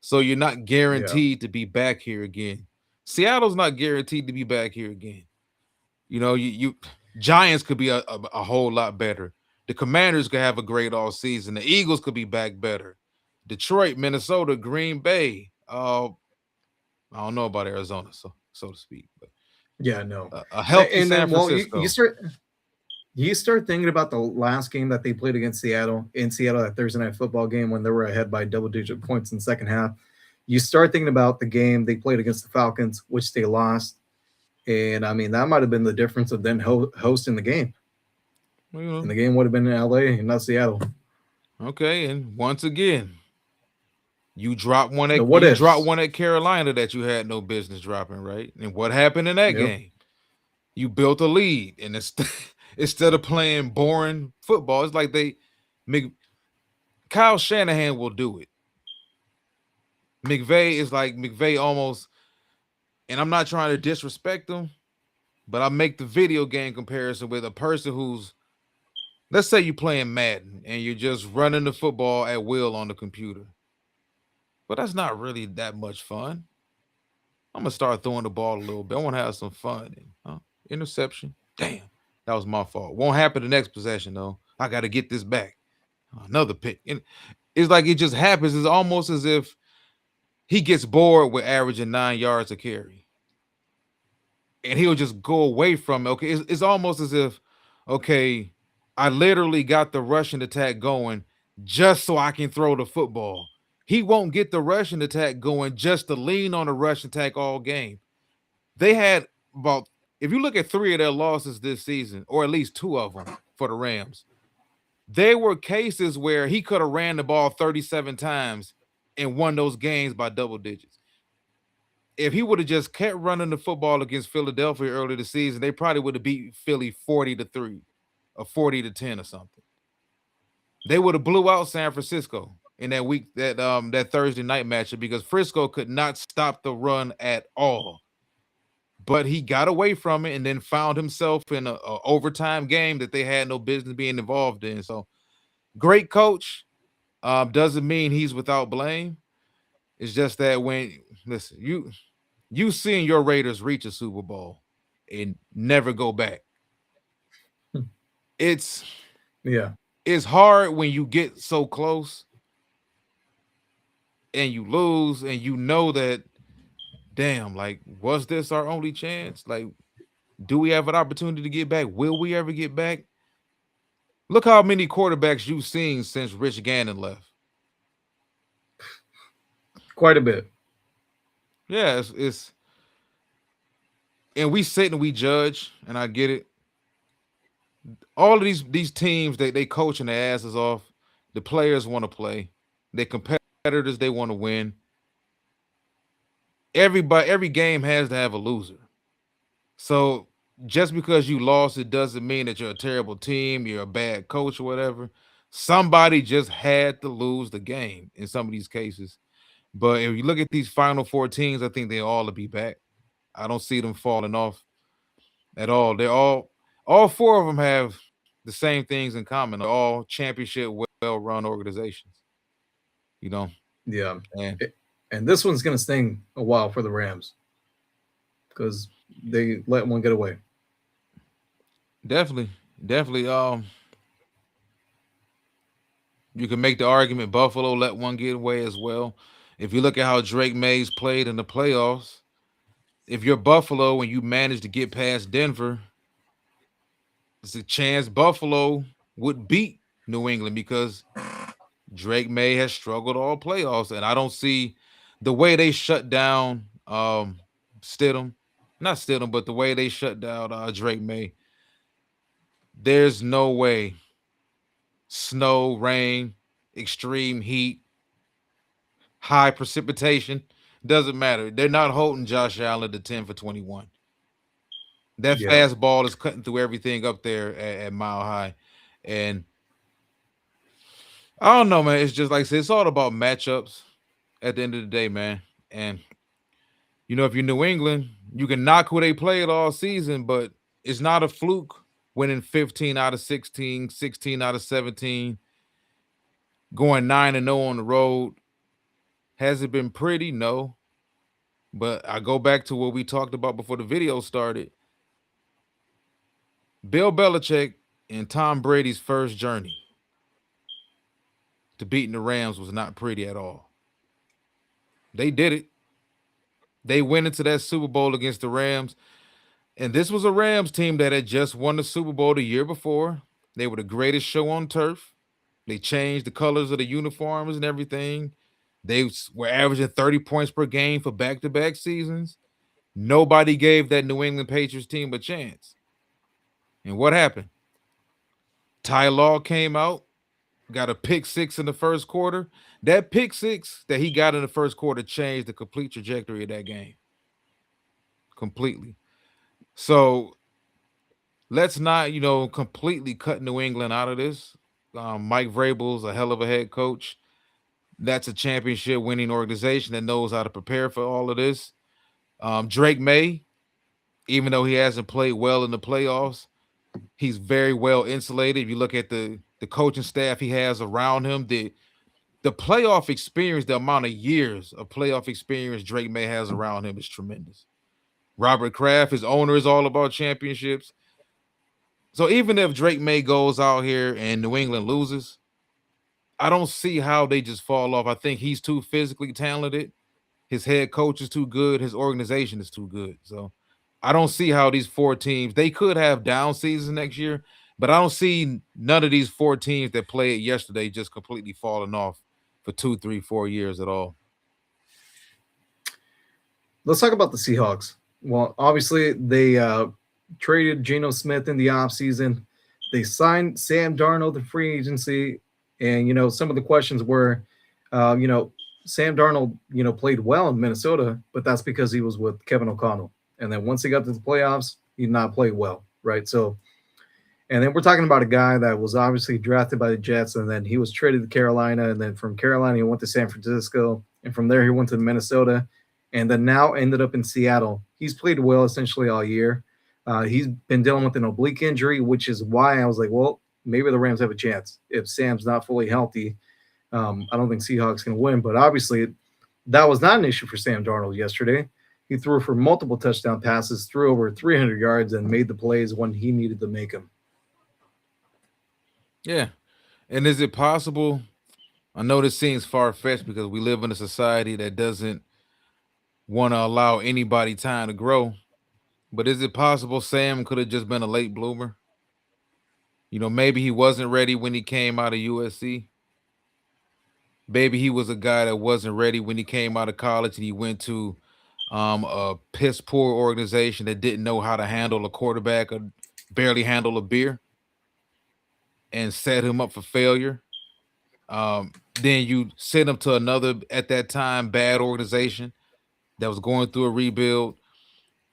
So you're not yeah, guaranteed to be back here again. Seattle's not guaranteed to be back here again. You Giants could be a whole lot better. The Commanders could have a great all season. The Eagles could be back better. Detroit, Minnesota, Green Bay. I don't know about Arizona, so to speak, but yeah. No, a healthy and San then Francisco. you start thinking about the last game that they played against Seattle in Seattle, that Thursday night football game when they were ahead by double-digit points in the second half. You start thinking about the game they played against the Falcons, which they lost, and I mean that might have been the difference of then hosting the game. And the game would have been in LA and not Seattle. Okay, and once again, you drop one The at what ifs. Carolina that you had no business dropping, right? And what happened in that Yep. game? You built a lead, and instead of playing boring football, it's like Kyle Shanahan will do it. McVay is like McVay almost, and I'm not trying to disrespect him, But I make the video game comparison with a person who's, let's say you're playing Madden and you're just running the football at will on the computer. But that's not really that much fun. I'm gonna start throwing the ball a little bit. I want to have some fun. Interception. Damn, that was my fault. Won't happen the next possession though. I got to get this back. Another pick. And it's like it just happens. It's almost as if he gets bored with averaging 9 yards a carry, and he'll just go away from it. Okay, it's almost as if, okay, I literally got the rushing attack going just so I can throw the football. He won't get the rushing attack going just to lean on the rush attack all game. They had about, if you look at 3 of their losses this season, or at least 2 of them for the Rams, there were cases where he could have ran the ball 37 times and won those games by double digits. If he would have just kept running the football against Philadelphia early this season, they probably would have beat Philly 40-3 or 40-10 or something. They would have blew out San Francisco in that week, that Thursday night matchup, because Frisco could not stop the run at all. But he got away from it and then found himself in a overtime game that they had no business being involved in. So great coach. Doesn't mean he's without blame. It's just that when, listen, you seen your Raiders reach a Super Bowl and never go back. It's Yeah. It's hard when you get so close and you lose and you know that, damn, like, was this our only chance? Like, do we have an opportunity to get back? Will we ever get back? Look how many quarterbacks you've seen since Rich Gannon left. Quite a bit. Yeah, it's and we sit and we judge, and I get it. All of these teams, they coaching their asses off. The players want to play. They competitors, they want to win. Every game has to have a loser. So just because you lost, it doesn't mean that you're a terrible team, you're a bad coach or whatever. Somebody just had to lose the game in some of these cases. But if you look at these final 4 teams, I think they all will be back. I don't see them falling off at all. They're all 4 of them have the same things in common. They're all championship well-run organizations. You know, Yeah. and And this one's going to sting a while for the Rams because they let one get away. definitely. You can make the argument Buffalo let one get away as well. If you look at how Drake Mays played in the playoffs, if you're Buffalo and you manage to get past Denver, there's a chance Buffalo would beat New England because Drake May has struggled all playoffs, and I don't see the way they shut down Stidham, not Stidham, but the way they shut down Drake May. There's no way. Snow, rain, extreme heat, high precipitation, doesn't matter. They're not holding Josh Allen to 10 for 21. That Yeah. fastball is cutting through everything up there at Mile High. And I don't know, man. It's just like I said, it's all about matchups at the end of the day, man. And if you're New England, you can knock who they played all season, but it's not a fluke winning 15 out of 16, 16 out of 17, going 9-0 on the road. Has it been pretty? No. But I go back to what we talked about before the video started. Bill Belichick and Tom Brady's first journey to beating the Rams was not pretty at all. They did it. They went into that Super Bowl against the Rams. And this was a Rams team that had just won the Super Bowl the year before. They were the greatest show on turf. They changed the colors of the uniforms and everything. They were averaging 30 points per game for back-to-back seasons. Nobody gave that New England Patriots team a chance. And what happened? Ty Law came out, got a pick 6 in the first quarter. That pick 6 that he got in the first quarter changed the complete trajectory of that game. Completely. So let's not, completely cut New England out of this. Mike Vrabel's a hell of a head coach. That's a championship winning organization that knows how to prepare for all of this. Drake May even though he hasn't played well in the playoffs, he's very well insulated. If you look at the coaching staff he has around him, the playoff experience, the amount of years of playoff experience Drake May has around him is tremendous. Robert Kraft, his owner, is all about championships. So even if Drake May goes out here and New England loses, I don't see how they just fall off. I think he's too physically talented. His head coach is too good. His organization is too good. So I don't see how these four teams, they could have down seasons next year, but I don't see none of these four teams that played yesterday just completely falling off for 2, 3, 4 years at all. Let's talk about the Seahawks. Well, obviously, they traded Geno Smith in the offseason. They signed Sam Darnold in free agency. And, some of the questions were, Sam Darnold, played well in Minnesota, but that's because he was with Kevin O'Connell. And then once he got to the playoffs, he did not play well, right? So, and then we're talking about a guy that was obviously drafted by the Jets, and then he was traded to Carolina, and then from Carolina he went to San Francisco, and from there he went to Minnesota, and then now ended up in Seattle. He's played well essentially all year. He's been dealing with an oblique injury, which is why I was like, well, maybe the Rams have a chance if Sam's not fully healthy. I don't think Seahawks can win, but obviously that was not an issue for Sam Darnold yesterday. He threw for multiple touchdown passes, threw over 300 yards, and made the plays when he needed to make them. Yeah. And is it possible? I know this seems far fetched because we live in a society that doesn't want to allow anybody time to grow. But is it possible Sam could have just been a late bloomer? Maybe he wasn't ready when he came out of USC. Maybe he was a guy that wasn't ready when he came out of college and he went to a piss poor organization that didn't know how to handle a quarterback or barely handle a beer and set him up for failure. Then you send him to another, at that time, bad organization that was going through a rebuild.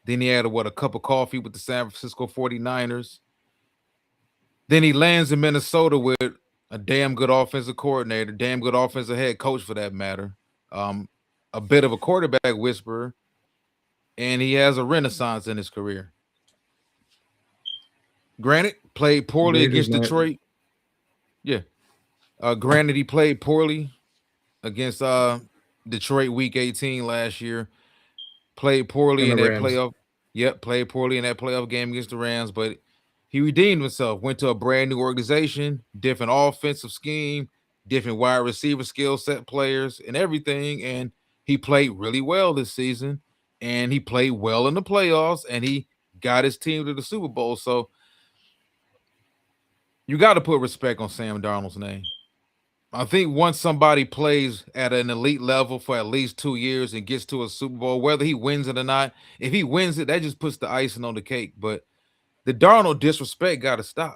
Then he had a cup of coffee with the San Francisco 49ers. Then he lands in Minnesota with a damn good offensive coordinator, damn good offensive head coach for that matter, a bit of a quarterback whisperer, and he has a renaissance in his career. Granted, played poorly against Detroit. Yeah. Granted, he played poorly against Detroit Week 18 last year. Played poorly in that playoff. Yep, played poorly in that playoff game against the Rams, but he redeemed himself. Went to a brand new organization, different offensive scheme, different wide receiver skill set players, and everything. And he played really well this season, and he played well in the playoffs, and he got his team to the Super Bowl. So you got to put respect on Sam Darnold's name. I think once somebody plays at an elite level for at least 2 years and gets to a Super Bowl, whether he wins it or not, if he wins it, that just puts the icing on the cake. But the Darnold disrespect got to stop.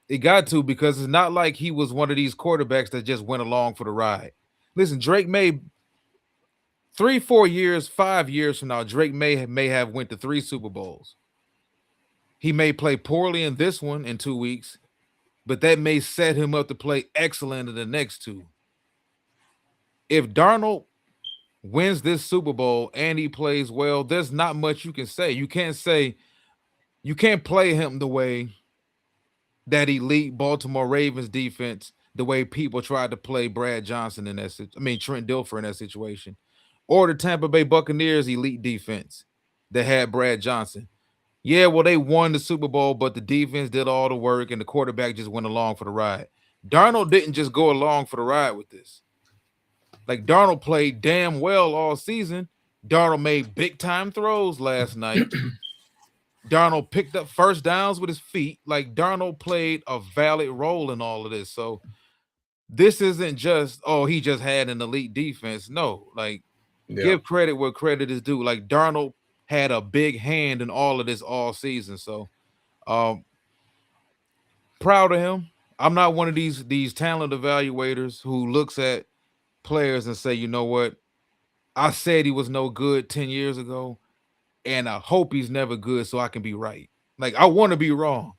It got to, because it's not like he was one of these quarterbacks that just went along for the ride. Listen, Drake may 3, 4 years, 5 years from now, Drake may have went to 3 Super Bowls. He may play poorly in this one in 2 weeks, but that may set him up to play excellent in the next 2. If Darnold wins this Super Bowl and he plays well, there's not much you can say. You can't play him the way that elite Baltimore Ravens defense, the way people tried to play Brad Johnson in that Trent Dilfer in that situation, or the Tampa Bay Buccaneers elite defense that had Brad Johnson. Yeah, well, they won the Super Bowl, but the defense did all the work and the quarterback just went along for the ride. Darnold didn't just go along for the ride with this. Like, Darnold played damn well all season. Darnold made big-time throws last night. Darnold picked up first downs with his feet. Like, Darnold played a valid role in all of this. So this isn't just, he just had an elite defense. No, like, give credit where credit is due. Like, Darnold had a big hand in all of this all season. So proud of him. I'm not one of these talent evaluators who looks at players and say, you know what, I said he was no good 10 years ago, and I hope he's never good so I can be right. Like, I want to be wrong.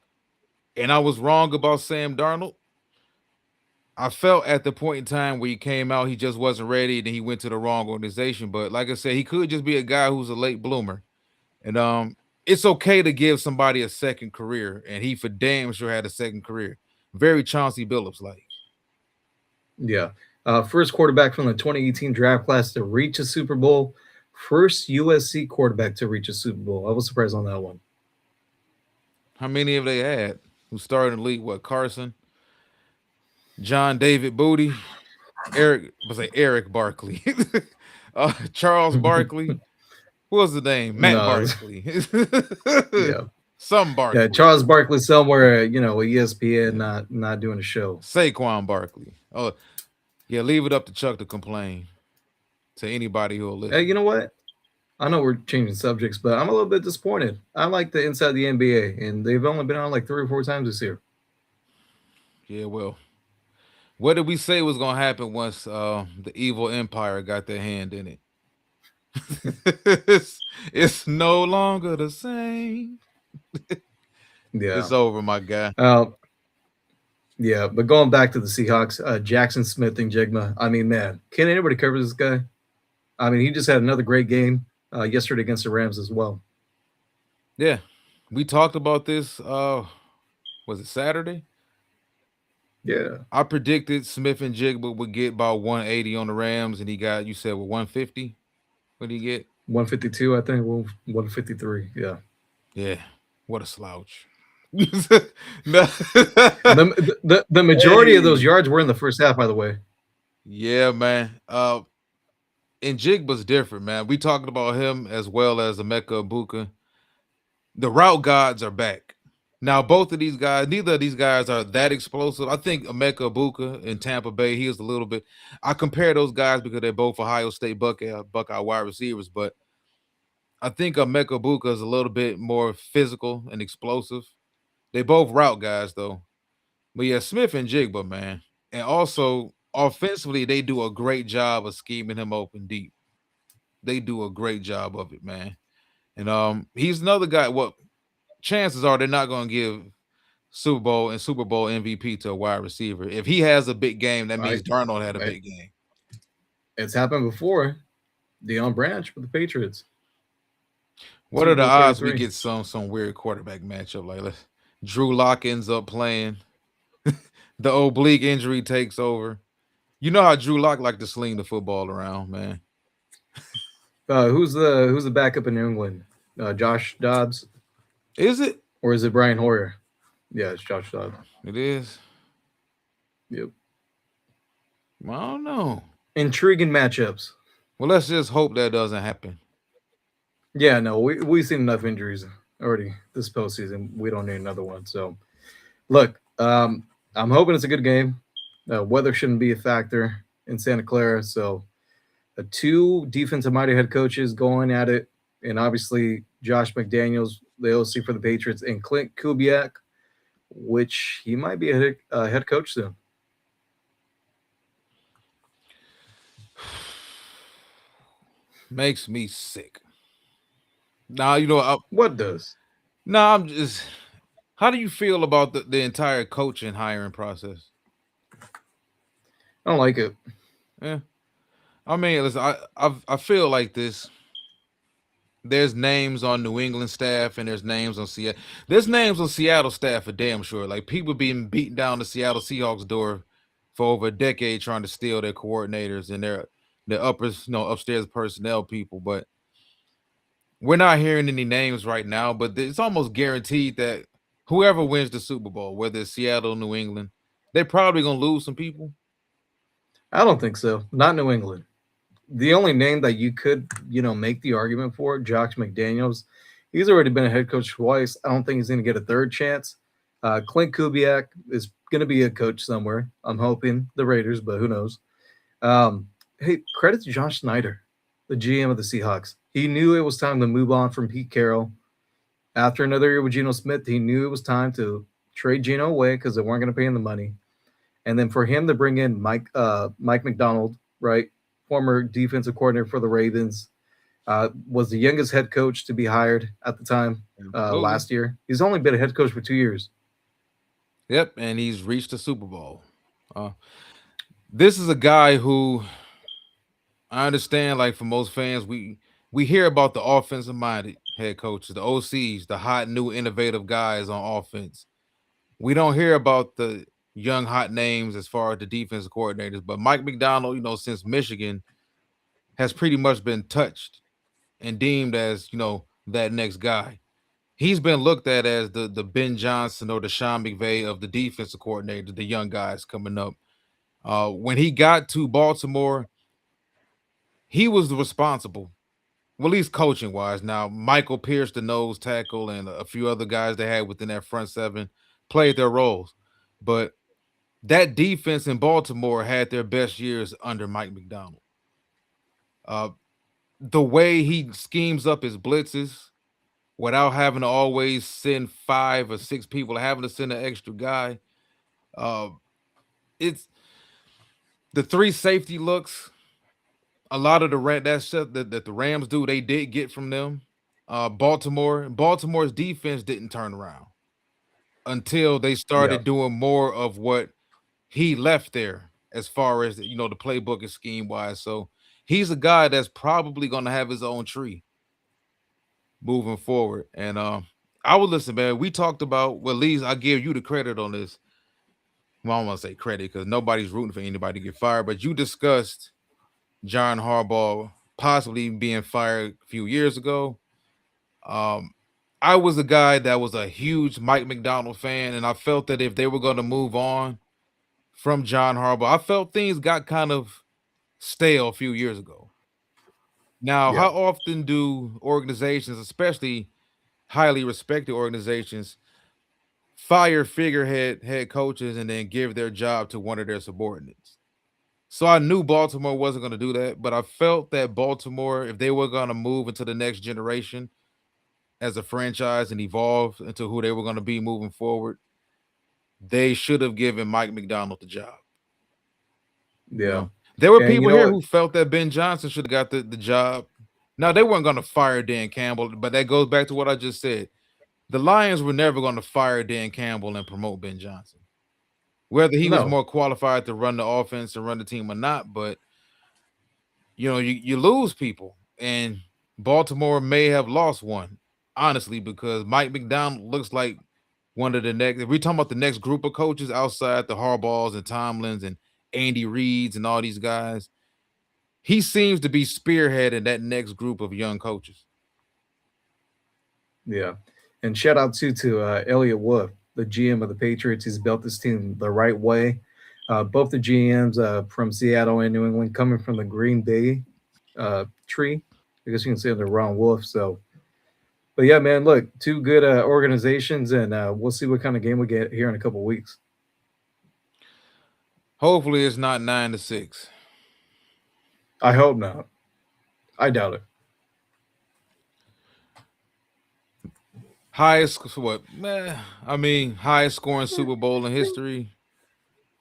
And I was wrong about Sam Darnold. I felt at the point in time where he came out, he just wasn't ready, and he went to the wrong organization. But like I said, he could just be a guy who's a late bloomer. And it's okay to give somebody a second career, and he for damn sure had a second career. Very Chauncey Billups like. Yeah. First quarterback from the 2018 draft class to reach a Super Bowl. First USC quarterback to reach a Super Bowl. I was surprised on that one. How many have they had? Who started in the league? What, Carson, John David Booty, Eric, I say Eric Barkley, Charles Barkley. What was the name? Matt No, Barkley. yeah, Some yeah. Barkley. Charles Barkley somewhere, ESPN, Yeah. not doing a show. Saquon Barkley. Oh, yeah, leave it up to Chuck to complain to anybody who'll Hey, you listen. know what? I know we're changing subjects, but I'm a little bit disappointed. I like the Inside the NBA, and they've only been on like 3 or 4 times this year. Yeah, well, what did we say was gonna happen once the evil empire got their hand in it? it's no longer the same. Yeah. It's over, my guy. Uh, yeah, but going back to the Seahawks, Jackson Smith and Jigma. I mean, man, can anybody cover this guy? I mean, he just had another great game yesterday against the Rams as well. Yeah. We talked about this was it Saturday? Yeah, I predicted Smith and Jigba would get about 180 on the Rams, and he got, you said, what, 150? What did he get? 152, I think. Well, 153. Yeah. Yeah. What a slouch. No. The majority of those Hey. yards were in the first half, by the way. Yeah, man. And Jigba's different, man. We talking about him as well as Emeka Ibuka. The route gods are back. Now, both of these guys, neither of these guys are that explosive. I think Emeka Ibuka in Tampa Bay, he is a little bit. I compare those guys because they're both Ohio State Buckeye wide receivers, but I think Emeka Ibuka is a little bit more physical and explosive. They both route guys, though. But yeah, Smith and Jigba, man. And also, offensively, they do a great job of scheming him open deep. They do a great job of it, man. And he's another guy. What chances are they're not going to give Super Bowl and Super Bowl MVP to a wide receiver? If he has a big game, that I, means Darnold had a I big game. it's happened before. Deion Branch with the Patriots, What are Super the Bowl odds we 33. get some weird quarterback matchup like let's Drew Lock ends up playing, the oblique injury takes over. You know how Drew Lock like to sling the football around, man. Who's the backup in New England? Josh Dobbs, Is it? or is it Brian Hoyer? Yeah, it's Josh Dobbs. It is. Yep. I don't know. Intriguing matchups. Well, let's just hope that doesn't happen. Yeah, no, we've seen enough injuries already this postseason. We don't need another one. So, look, I'm hoping it's a good game. Weather shouldn't be a factor in Santa Clara. So, two defensive minded head coaches going at it, and obviously Josh McDaniels, the OC for the Patriots, and Clint Kubiak, which he might be a head coach soon. Makes me sick. Now, you know, What does? I'm just. How do you feel about the entire coaching hiring process? I don't like it. Yeah, I mean, listen, I feel like this. There's names on New England staff and there's names on Seattle. There's names on Seattle staff for damn sure. Like people being beaten down the Seattle Seahawks door for over a decade trying to steal their coordinators and their upstairs personnel people. But we're not hearing any names right now. But it's almost guaranteed that whoever wins the Super Bowl, whether it's Seattle, New England, they're probably gonna lose some people. I don't think so. Not New England. The only name that you could, make the argument for, Josh McDaniels, he's already been a head coach twice. I don't think he's going to get a third chance. Clint Kubiak is going to be a coach somewhere. I'm hoping the Raiders, but who knows? Hey, credit to John Schneider, the GM of the Seahawks. He knew it was time to move on from Pete Carroll. After another year with Geno Smith, he knew it was time to trade Geno away because they weren't going to pay him the money. And then for him to bring in Mike McDonald, right? Former defensive coordinator for the Ravens, was the youngest head coach to be hired at the time Absolutely. last year. He's only been a head coach for 2 years. Yep, and he's reached the Super Bowl. Uh, this is a guy who I understand. Like for most fans, we hear about the offensive minded head coaches, the OCs, the hot new innovative guys on offense. We don't hear about the young hot names as far as the defensive coordinators, but Mike McDonald, since Michigan, has pretty much been touched and deemed as, that next guy. He's been looked at as the Ben Johnson or the Sean McVay of the defensive coordinator, the young guys coming up. When he got to Baltimore, he was responsible, well, at least coaching wise. Now, Michael Pierce, the nose tackle, and a few other guys they had within that front seven played their roles. But that defense in Baltimore had their best years under Mike McDonald. The way he schemes up his blitzes without having to always send 5 or 6 people, having to send an extra guy. It's the 3 safety looks. A lot of that stuff that the Rams do, they did get from them. Baltimore's defense didn't turn around until they Yeah. started doing more of what he left there as far as the playbook and scheme wise. So he's a guy that's probably going to have his own tree moving forward. And I would listen, man. We talked about, well, at least I give you the credit on this. Well, I don't want to say credit because nobody's rooting for anybody to get fired, but you discussed John Harbaugh possibly being fired a few years ago. I was a guy that was a huge Mike McDonald fan, and I felt that if they were going to move on from John Harbaugh, I felt things got kind of stale a few years ago. Now, Yeah. how often do organizations, especially highly respected organizations, fire figurehead head coaches and then give their job to one of their subordinates? So I knew Baltimore wasn't going to do that, but I felt that Baltimore, if they were going to move into the next generation as a franchise and evolve into who they were going to be moving forward, they should have given Mike McDonald the job. Yeah. There were And you people know here what? who felt that Ben Johnson should have got the job. Now, they weren't going to fire Dan Campbell, but that goes back to what I just said. The Lions were never going to fire Dan Campbell and promote Ben Johnson, whether he was No. more qualified to run the offense and run the team or not. But you lose people, and Baltimore may have lost one, honestly, because Mike McDonald looks like one of the next. If we're talking about the next group of coaches outside the Harbaughs and Tomlins and Andy Reeds and all these guys, he seems to be spearheading that next group of young coaches. Yeah. And shout out to Elliot Wolf, the GM of the Patriots. He's built this team the right way. Both the GMs from Seattle and New England coming from the Green Bay tree. I guess you can say they're Ron Wolf. So, but yeah, man, look, 2 good organizations, and we'll see what kind of game we get here in a couple weeks. Hopefully, it's not 9-6. I hope not. I doubt it. Highest what? I mean, highest scoring Super Bowl in history.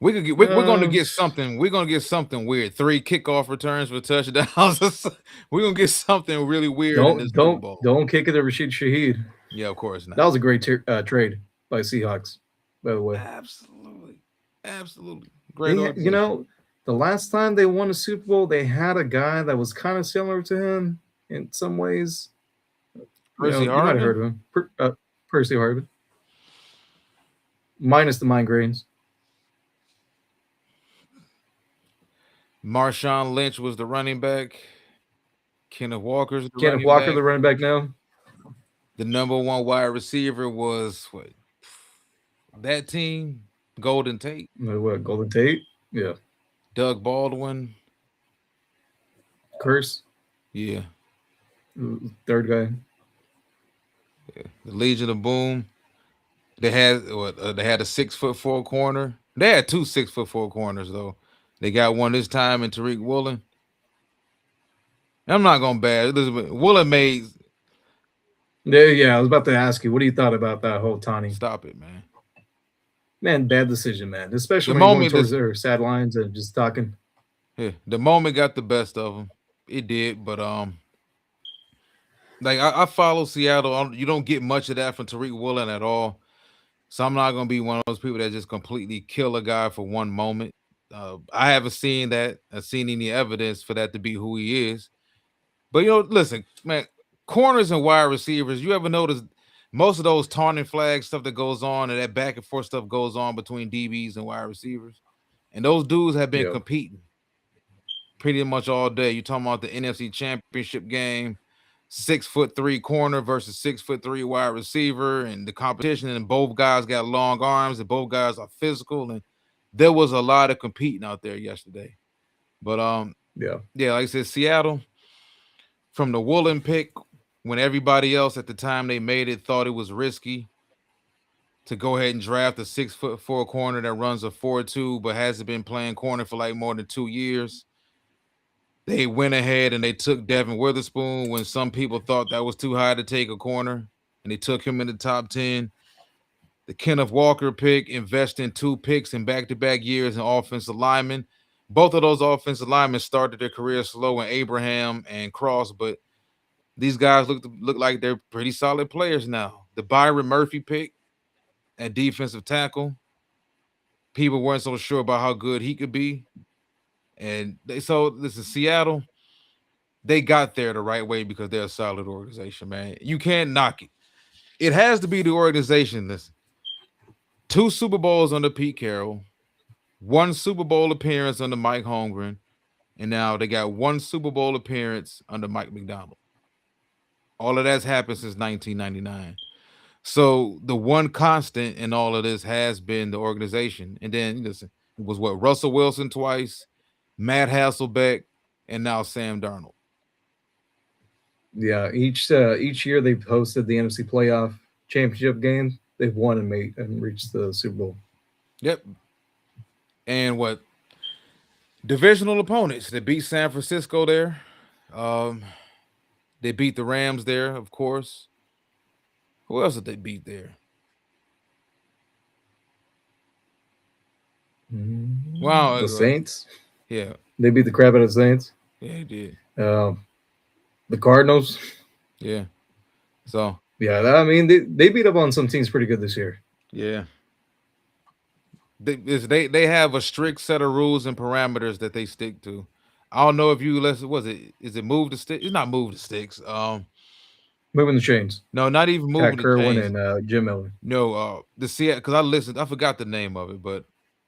We're going to get something. We're going to get something weird. 3 kickoff returns for touchdowns. We're going to get something really weird in this Super Bowl. Don't kick it to Rashid Shaheed. Yeah, of course not. That was a great trade by Seahawks, by the way. Absolutely. Great. The last time they won a Super Bowl, they had a guy that was kind of similar to him in some ways. Percy you might have heard of him. Percy Harvin. Minus the migraines. Marshawn Lynch was the running back. Kenneth Walker, the running back now. The number 1 wide receiver was what? That team, Golden Tate. What, Golden Tate? Yeah. Doug Baldwin. Curse. Yeah. 3rd guy. Yeah. The Legion of Boom. They had a 6'4" corner. They had 2 6'4" corners though. They got one this time in Tariq Woolen. I'm not gonna bad. Woolen made. Yeah, I was about to ask you, what do you thought about that whole Tani? Stop it, man. Man, bad decision, man. Especially when going towards their sidelines and just talking. Yeah, the moment got the best of them. It did, but like I follow Seattle. You don't get much of that from Tariq Woolen at all. So I'm not gonna be one of those people that just completely kill a guy for one moment. I haven't seen that. I've seen any evidence for that to be who he is. But listen, man, corners and wide receivers. You ever notice most of those taunting flag stuff that goes on and that back and forth stuff goes on between DBs and wide receivers? And those dudes have been Yeah. competing pretty much all day. You talking about the NFC Championship game, 6'3" corner versus 6'3" wide receiver, and the competition. And both guys got long arms, and both guys are physical. And there was a lot of competing out there yesterday. But Yeah. yeah, like I said, Seattle from the Woolen pick, when everybody else at the time they made it thought it was risky to go ahead and draft a 6'4" corner that runs a 4.2, but hasn't been playing corner for like more than 2 years. They went ahead and they took Devin Witherspoon when some people thought that was too high to take a corner, and they took him in the top 10. The Kenneth Walker pick, investing 2 picks in back-to-back years in offensive linemen. Both of those offensive linemen started their career slow in Abraham and Cross, but these guys look like they're pretty solid players now. The Byron Murphy pick at defensive tackle, people weren't so sure about how good he could be. And this is Seattle. They got there the right way because they're a solid organization, man. You can't knock it. It has to be the organization. Listen, 2 Super Bowls under Pete Carroll, 1 Super Bowl appearance under Mike Holmgren, and now they got 1 Super Bowl appearance under Mike McDonald. All of that's happened since 1999. So the one constant in all of this has been the organization. And then listen, it was what Russell Wilson twice, Matt Hasselbeck, and now Sam Darnold. Yeah. Each year they've hosted the NFC playoff championship game. They've won and made and reached the Super Bowl. Yep. And what divisional opponents? They beat San Francisco there. They beat the Rams there, of course. Who else did they beat there? Wow. The Saints. Yeah. They beat the crap out of the Saints. Yeah, he did. The Cardinals. Yeah. So Yeah, I mean they beat up on some teams pretty good this year. yeah. They have a strict set of rules and parameters that they stick to. I don't know if you was it is it move the stick? It's not move the sticks. Moving the chains. No, not even moving Pat the Kerwin chains. and Jim Miller. No, the Seattle because I listened. I forgot the name of it, but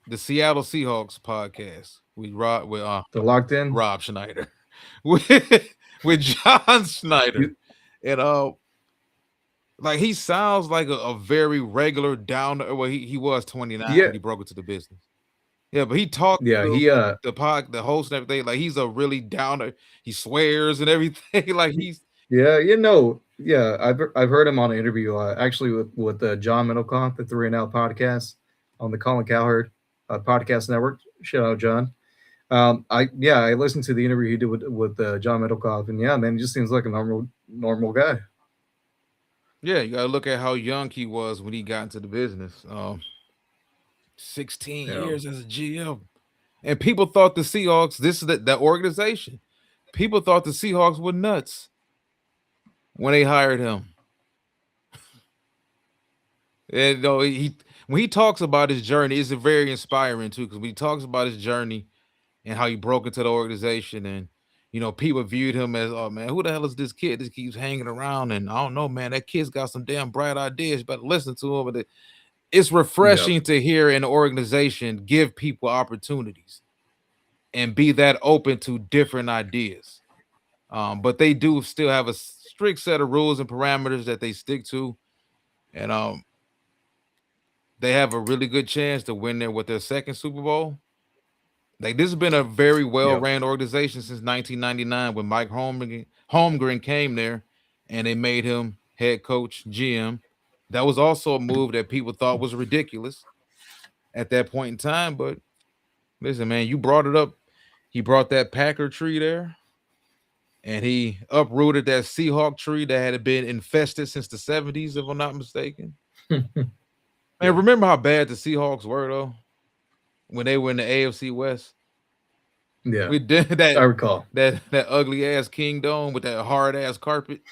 the Seattle Seahawks podcast with The locked in. Rob Schneider with John Schneider, and like he sounds like a very regular down. Well, he was 29 when he broke into the business. Yeah, but he talked. Yeah, the host and everything. Like he's a really downer. He swears and everything. Like he's yeah, I've heard him on an interview actually with John Middlecoff, the 3 and Out podcast on the Colin Cowherd podcast network. Shout out John. I listened to the interview he did with John Middlecoff, and yeah, man, he just seems like a normal guy. Yeah, you gotta look at how young he was when he got into the business. 16 years as a GM. And people thought the Seahawks, this is the organization. People thought the Seahawks were nuts when they hired him. And when he talks about his journey, it's very inspiring too, because when he talks about his journey and how he broke into the organization, and people viewed him as, oh man, who the hell is this kid? This keeps hanging around, and I don't know, man. That kid's got some damn bright ideas. You better listen to him. But it's refreshing to hear an organization give people opportunities and be that open to different ideas. But they do still have a strict set of rules and parameters that they stick to, and they have a really good chance to win there with their second Super Bowl. Like this has been a very well-ran organization since 1999 when Mike Holmgren came there, and they made him head coach, GM. That was also a move that people thought was ridiculous at that point in time. But listen, man, you brought it up. He brought that Packer tree there, and he uprooted that Seahawk tree that had been infested since the 70s, if I'm not mistaken. Man, remember how bad the Seahawks were, though, when they were in the AFC West? Yeah, we did that. I recall that ugly ass King Dome with that hard ass carpet.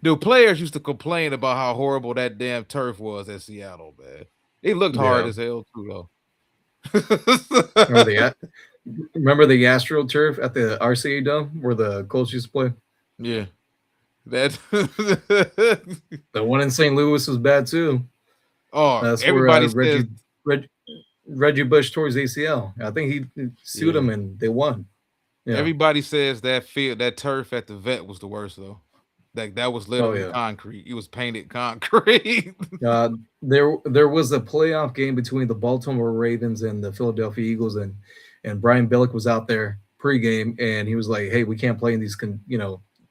The players used to complain about how horrible that damn turf was at Seattle, man. It looked hard as hell too, though. Remember the AstroTurf at the RCA Dome where the Colts used to play? Yeah, that. The one in St. Louis was bad too. Oh, That's where everybody says. Reggie Bush tore his ACL. I think he sued Yeah, him and they won. Yeah. everybody says that field, that turf at the vet was the worst though. Like that was Oh literally yeah. concrete. It was painted concrete. There was a playoff game between the Baltimore Ravens and the Philadelphia Eagles, and Brian Billick was out there pregame, and he was like, "Hey, we can't play in these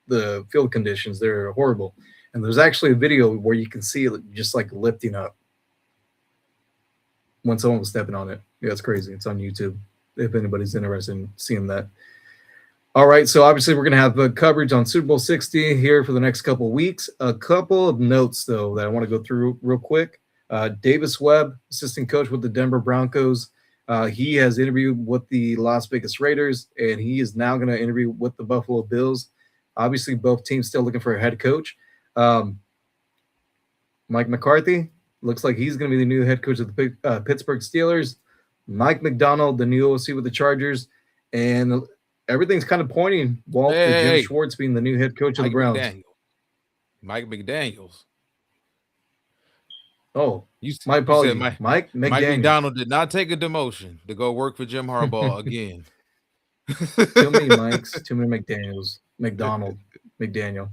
the field conditions. They're horrible." And there's actually a video where you can see it just like lifting up when someone was stepping on it. Yeah, it's crazy. It's on YouTube if anybody's interested in seeing that. All right, so obviously we're going to have coverage on Super Bowl 60 here for the next couple of weeks. A couple of notes, though, that I want to go through real quick. Davis Webb, assistant coach with the Denver Broncos, he has interviewed with the Las Vegas Raiders, and he is now going to interview with the Buffalo Bills. Obviously, both teams still looking for a head coach. Mike McCarthy looks like he's going to be the new head coach of the Pittsburgh Steelers. Mike McDonald, the new OC with the Chargers, and everything's kind of pointing, Walt, to Jim Schwartz being the new head coach of the Browns. Mike McDaniels. Oh, my apologies. Mike McDaniel. Mike McDonald did not take a demotion to go work for Jim Harbaugh again. Too many Mikes, too many McDaniels. McDonald, McDaniel.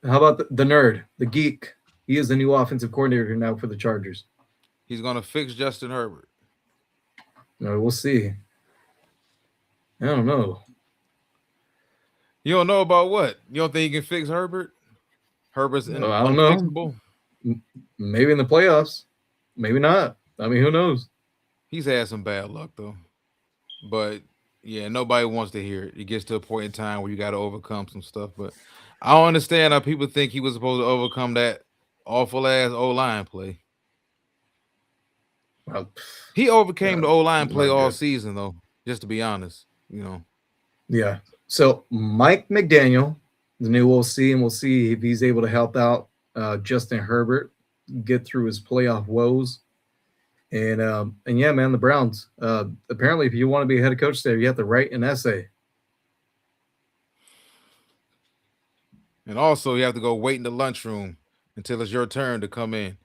How about the nerd, the geek? He is the new offensive coordinator now for the Chargers. He's going to fix Justin Herbert. No, we'll see. I don't know. You don't know about what? You don't think he can fix Herbert? Herbert's I don't know. Maybe in the playoffs. Maybe not. I mean, who knows? He's had some bad luck, though. But, yeah, nobody wants to hear it. It gets to a point in time where you got to overcome some stuff. But I don't understand how people think he was supposed to overcome that awful-ass O-line play. Well, he overcame the O-line play all season, though, just to be honest, you know. Yeah. So Mike McDaniel, the new OC, and we'll see if he's able to help out Justin Herbert get through his playoff woes. And yeah, man, the Browns. Apparently, if you want to be a head coach there, you have to write an essay. And also, you have to go wait in the lunchroom until it's your turn to come in.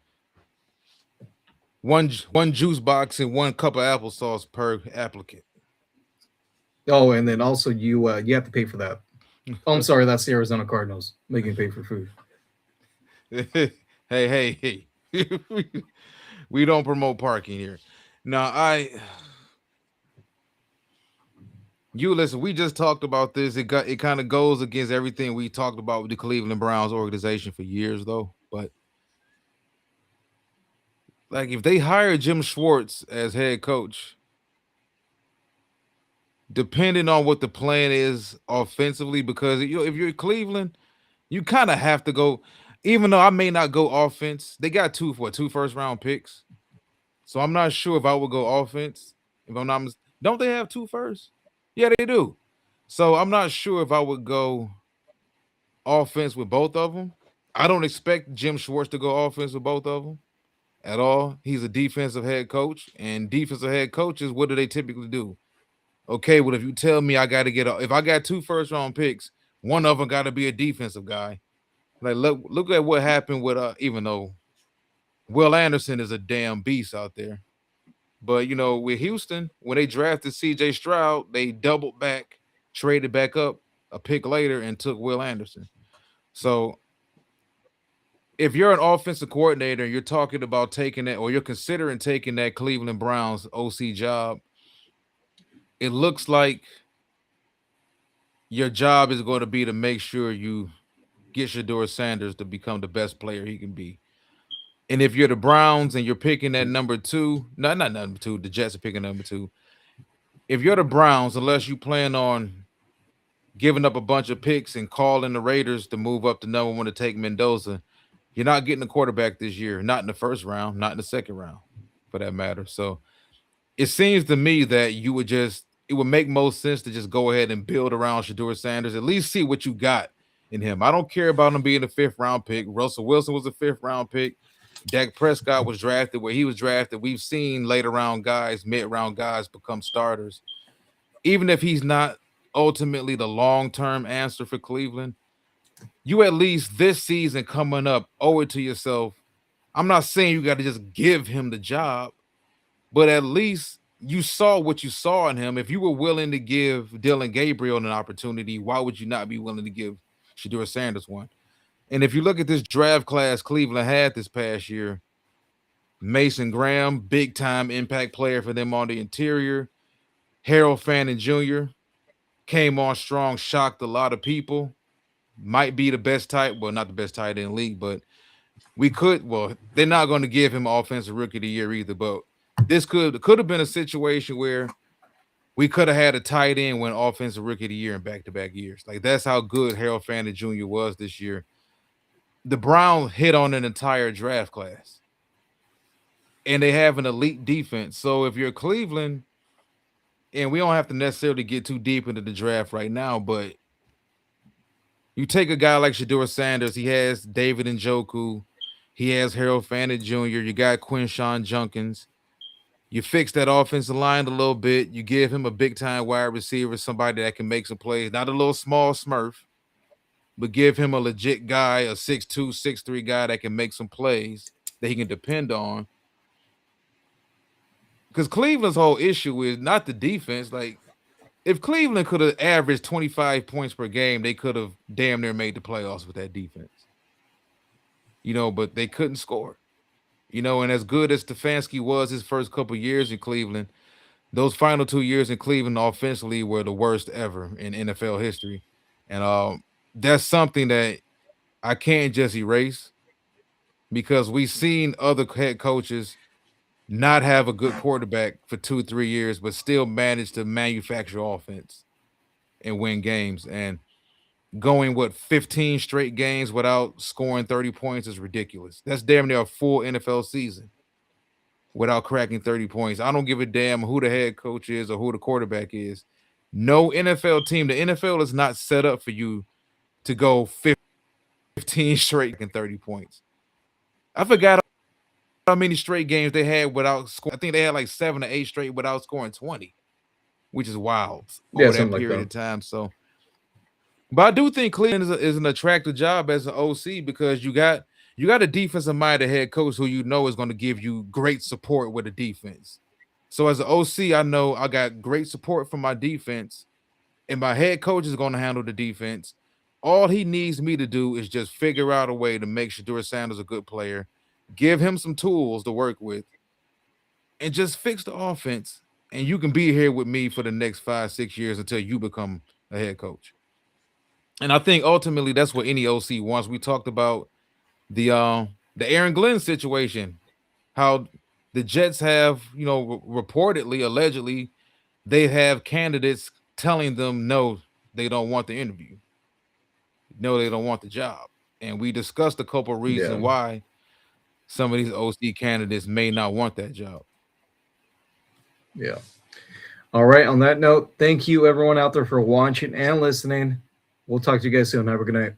One juice box and 1 cup of applesauce per applicant. Oh, and then also you have to pay for that. Oh, I'm sorry, that's the Arizona Cardinals making pay for food. Hey. We don't promote parking here. Now, you listen, we just talked about this. It kind of goes against everything we talked about with the Cleveland Browns organization for years, though. But like, if they hire Jim Schwartz as head coach, depending on what the plan is offensively, because if you're Cleveland, you kind of have to go. Even though I may not go offense, they got 2 first-round picks, so I'm not sure if I would go offense. If I'm not, don't they have 2 first? Yeah, they do. So I'm not sure if I would go offense with both of them. I don't expect Jim Schwartz to go offense with both of them at all. He's a defensive head coach, and defensive head coaches, what do they typically do? Okay, well, if you tell me I got to if I got 2 first-round picks, one of them got to be a defensive guy. Like, look at what happened with even though Will Anderson is a damn beast out there. But, with Houston, when they drafted C.J. Stroud, they doubled back, traded back up a pick later, and took Will Anderson. So if you're an offensive coordinator and you're talking about taking that, or you're considering taking that Cleveland Browns OC job, it looks like your job is going to be to make sure you get Shedeur Sanders to become the best player he can be. And if you're the Browns and you're picking that number 2, not number 2, the Jets are picking number 2. If you're the Browns, unless you plan on giving up a bunch of picks and calling the Raiders to move up to number 1 to take Mendoza, you're not getting a quarterback this year, not in the first round, not in the second round, for that matter. So it seems to me that it would make most sense to just go ahead and build around Shedeur Sanders, at least see what you got in him. I don't care about him being a 5th-round pick. Russell Wilson was a 5th-round pick. Dak Prescott was drafted where he was drafted. We've seen later round guys, mid-round guys become starters. Even if he's not ultimately the long-term answer for Cleveland, you at least this season coming up owe it to yourself. I'm not saying you got to just give him the job, but at least you saw what you saw in him. If you were willing to give Dylan Gabriel an opportunity, why would you not be willing to give Shedeur Sanders one? And if you look at this draft class Cleveland had this past year, Mason Graham, big time impact player for them on the interior. Harold Fannin Jr. came on strong, shocked a lot of people. Might be the best tight, well, not the best tight end league, but they're not going to give him offensive rookie of the year either. But this could have been a situation where we could have had a tight end win offensive rookie of the year in back-to-back years. Like, that's how good Harold Fannin Jr. was this year. The Browns hit on an entire draft class, and they have an elite defense. So if you're Cleveland, and we don't have to necessarily get too deep into the draft right now, but you take a guy like Shedeur Sanders, he has David Njoku, he has Harold Fannin Jr., you got Quinshawn Junkins. You fix that offensive line a little bit. You give him a big-time wide receiver, somebody that can make some plays, not a little small smurf, but give him a legit guy, a 6'2", 6'3" guy that can make some plays that he can depend on. Because Cleveland's whole issue is not the defense. Like, if Cleveland could have averaged 25 points per game, they could have damn near made the playoffs with that defense. But they couldn't score. And as good as Stefanski was his first couple years in Cleveland, those final 2 years in Cleveland offensively were the worst ever in NFL history. And that's something that I can't just erase, because we've seen other head coaches not have a good quarterback for 2-3 years, but still manage to manufacture offense and win games. And going 15 straight games without scoring 30 points is ridiculous. That's damn near a full NFL season without cracking 30 points. I don't give a damn who the head coach is or who the quarterback is. No NFL team, the NFL is not set up for you to go 15 straight and 30 points. I forgot how many straight games they had without scoring. I think they had like 7 or 8 straight without scoring 20, which is wild over that period of time. So, but I do think Cleveland is an attractive job as an OC, because you got a defensive minded head coach who is going to give you great support with the defense. So as an OC, I know I got great support from my defense, and my head coach is going to handle the defense. All he needs me to do is just figure out a way to make Shedeur Sanders a good player, give him some tools to work with, and just fix the offense. And you can be here with me for the next 5-6 years until you become a head coach. And I think ultimately that's what any OC wants. We talked about the Aaron Glenn situation, how the Jets have, reportedly, allegedly, they have candidates telling them no, they don't want the interview. No, they don't want the job. And we discussed a couple of reasons why some of these OC candidates may not want that job. Yeah. All right. On that note, thank you everyone out there for watching and listening. We'll talk to you guys soon. Have a good night.